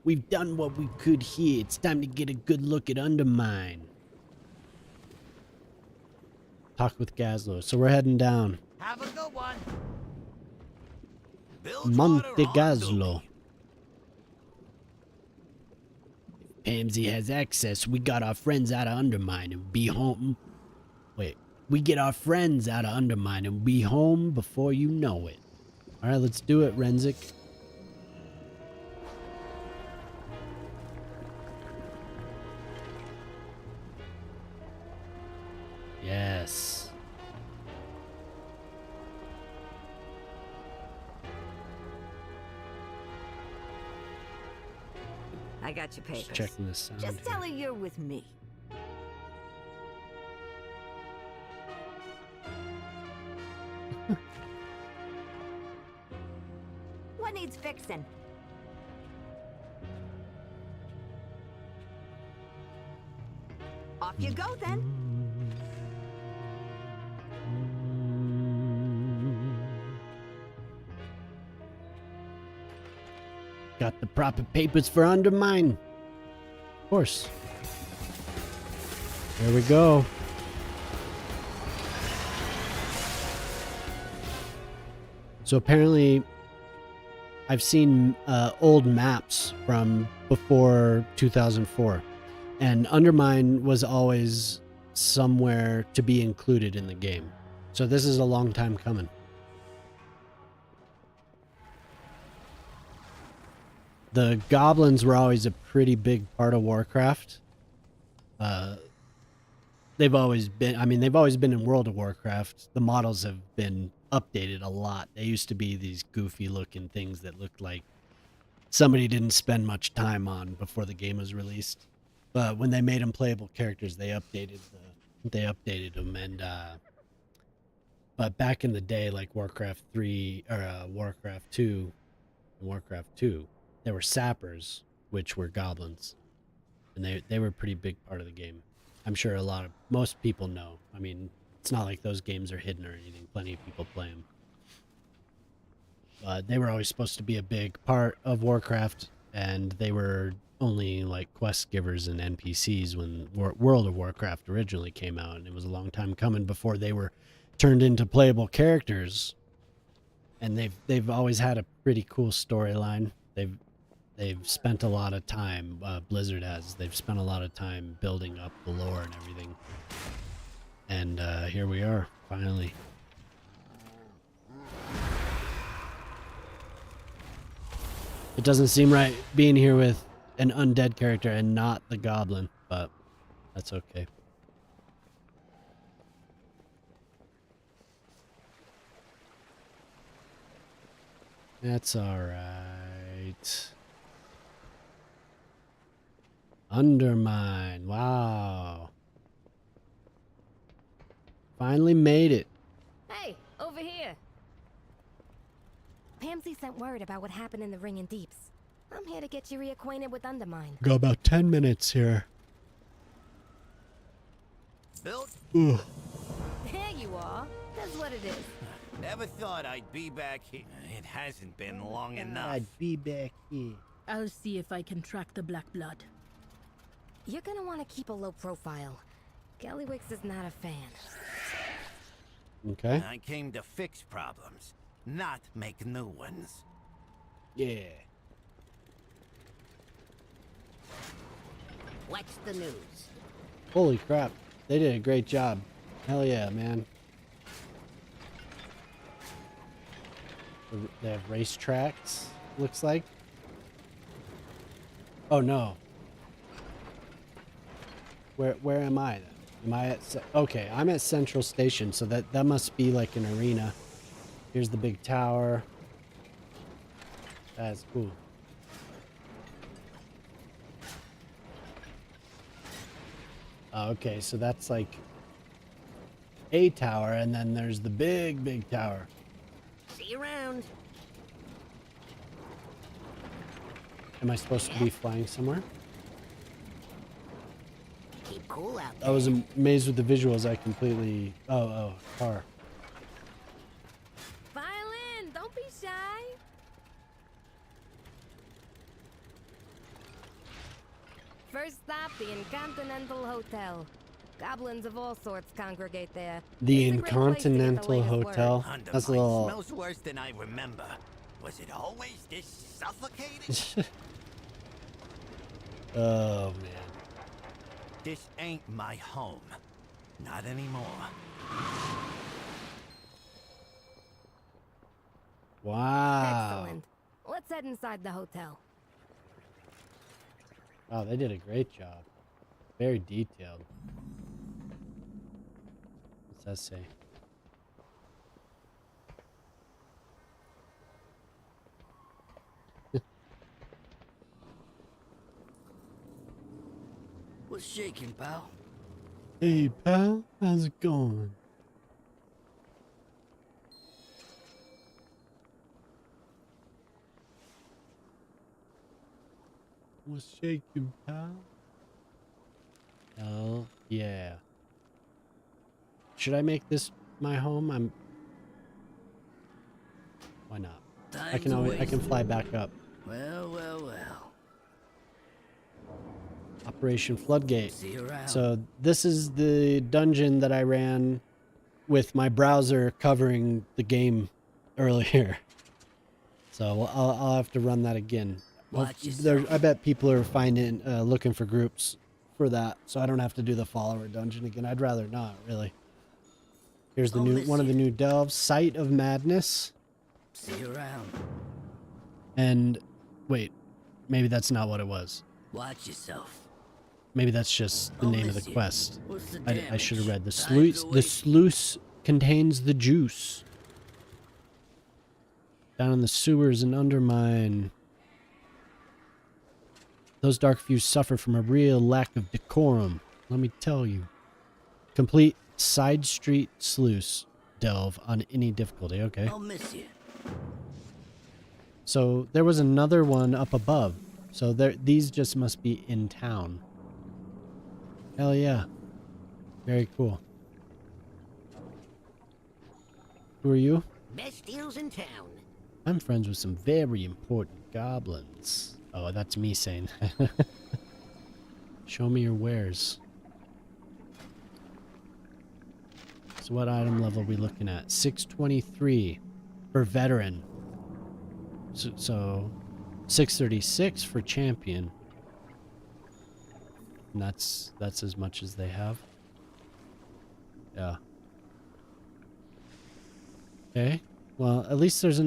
We've done what we could here. It's time to get a good look at Undermine. Talk with Gazlo. So we're heading down. Have a good one. Monte Gazlo. If Pansy has access, we got our friends out of Undermine and be home. Wait. We get our friends out of Undermine and be home before you know it. Alright, let's do it, Renzik. Yes. I got your papers. Just checking this sound. Just tell her you're with me. What needs fixing? Off you go then. Got the proper papers for Undermine. Of course. There we go. So apparently, I've seen old maps from before 2004. And Undermine was always somewhere to be included in the game. So this is a long time coming. The goblins were always a pretty big part of Warcraft. They've always been, they've always been in World of Warcraft. The models have been updated a lot. They used to be these goofy looking things that looked like somebody didn't spend much time on before the game was released. But when they made them playable characters, they updated them. And but back in the day, like Warcraft 3 or Warcraft 2, and Warcraft 2, there were sappers, which were goblins, and they were a pretty big part of the game. I'm sure most people know. I mean, it's not like those games are hidden or anything. Plenty of people play them. But they were always supposed to be a big part of Warcraft, and they were only like quest givers and NPCs when World of Warcraft originally came out, and it was a long time coming before they were turned into playable characters. And they've always had a pretty cool storyline. They've spent a lot of time, Blizzard has. They've spent a lot of time building up the lore and everything. And here we are, finally. It doesn't seem right being here with an undead character and not the goblin, but that's okay. That's alright. Undermine. Wow. Finally made it. Hey, over here. Pansy sent word about what happened in the Ring and Deeps. I'm here to get you reacquainted with Undermine. Got about 10 minutes here. Built? Ugh. There you are. That's what it is. Never thought I'd be back here. It hasn't been long enough. I'd be back here. I'll see if I can track the Black Blood. You're gonna want to keep a low profile. Gallywix is not a fan. Okay. I came to fix problems, not make new ones. Yeah. What's the news? Holy crap. They did a great job. Hell yeah, man. They have racetracks, looks like. Oh no. Where am I then? Am I at okay, I'm at Central Station, so that must be like an arena. Here's the big tower. That's cool. Okay, so that's like a tower, and then there's the big tower. See you around. Am I supposed to be flying somewhere? Keep cool out I was amazed with the visuals. I completely... Oh, car. Violin, don't be shy. First stop, the Incontinental Hotel. Goblins of all sorts congregate there. The It's a great place to get the Incontinental latest word. Hotel. That's a little... Smells worse than I remember. Was it always this suffocating? Oh, man. This ain't my home. Not anymore. Wow. Excellent. Let's head inside the hotel. Wow, they did a great job. Very detailed. What's that say? What's shaking, pal? Hey, pal. How's it going? What's shaking, pal? Hell yeah. Should I make this my home? Why not? I can fly back up. Well. Operation Floodgate. See you around. So this is the dungeon that I ran with my browser covering the game earlier. So I'll have to run that again. Watch yourself. I bet people are finding looking for groups for that, so I don't have to do the follower dungeon again. I'd rather not, really. Here's the one of the new delves, Site of Madness. See you around. And wait, maybe that's not what it was. Watch yourself. Maybe that's just the name of the miss you. quest. What's the I should have damage? read the Time's sluice. away. The sluice contains the juice. Down in the sewers and undermine. Those dark views suffer from a real lack of decorum. Let me tell you. Complete side street sluice delve on any difficulty. Okay. I'll miss you. So there was another one up above. So these just must be in town. Hell yeah. Very cool. Who are you? Best deals in town. I'm friends with some very important goblins. Oh, that's me saying. Show me your wares. So what item level are we looking at? 623 for veteran. So 636 for champion. And that's as much as they have. Yeah. Okay. Well, at least there's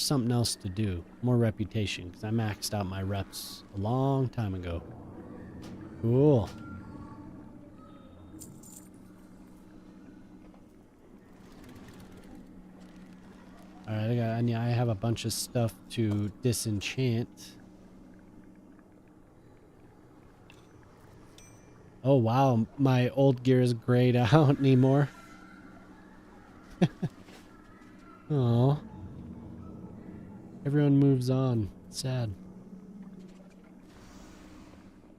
something else to do. More reputation, because I maxed out my reps a long time ago. Cool. Alright, I have a bunch of stuff to disenchant. Oh wow, my old gear is grayed out anymore. Oh, everyone moves on. Sad.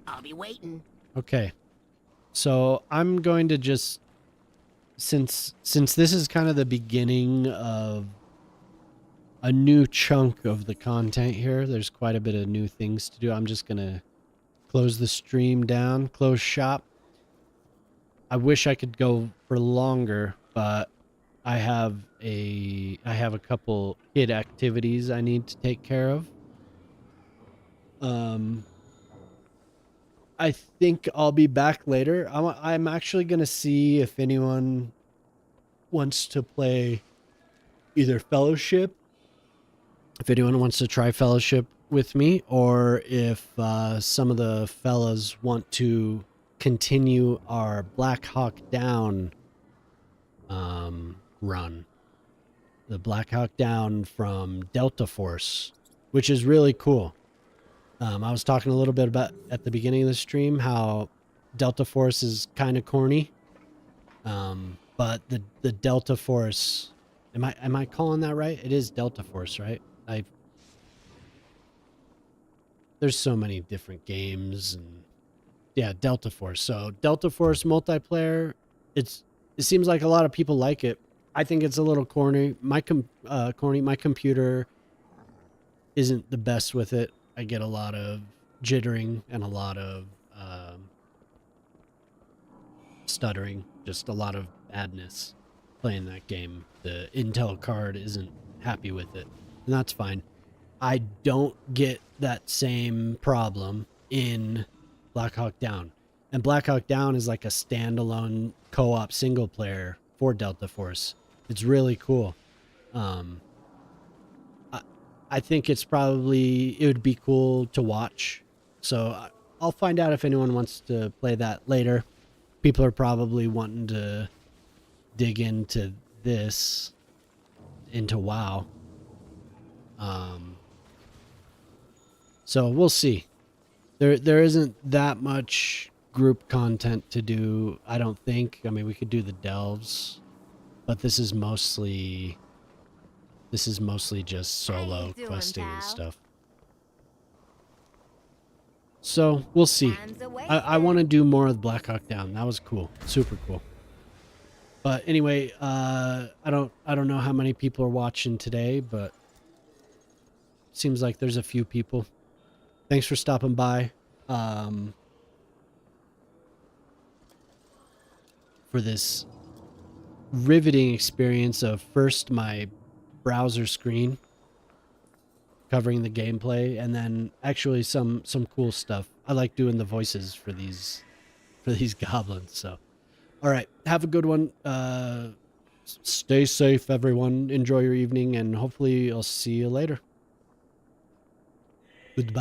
I'll be waiting. Okay, so I'm going to just since this is kind of the beginning of a new chunk of the content here. There's quite a bit of new things to do. I'm just gonna close the stream down, close shop. I wish I could go for longer, but I have a couple kid activities I need to take care of. I think I'll be back later. I'm actually going to see if anyone wants to play either Fellowship, if anyone wants to try Fellowship with me, or if some of the fellas want to continue our Black Hawk Down run. The Black Hawk Down from Delta Force, which is really cool. I was talking a little bit about at the beginning of the stream how Delta Force is kind of corny. But the Delta Force, am I calling that right? It is Delta Force, right? There's so many different games, and yeah, Delta Force. So Delta Force multiplayer, it seems like a lot of people like it. I think it's a little corny. My computer isn't the best with it. I get a lot of jittering and a lot of stuttering, just a lot of badness playing that game. The Intel card isn't happy with it, and that's fine. I don't get that same problem in Black Hawk Down. And Black Hawk Down is like a standalone co-op single player for Delta Force. It's really cool. I think it would be cool to watch. So I'll find out if anyone wants to play that later. People are probably wanting to dig into this, into WoW. So we'll see. There isn't that much group content to do, I don't think. I mean, we could do the delves, but this is mostly just solo questing and stuff. So we'll see. I want to do more of Black Hawk Down. That was cool, super cool. But anyway, I don't know how many people are watching today, but seems like there's a few people. Thanks for stopping by. For this riveting experience of first my browser screen covering the gameplay, and then actually some cool stuff. I like doing the voices for these goblins. So, all right, have a good one. Stay safe, everyone. Enjoy your evening, and hopefully I'll see you later. Goodbye.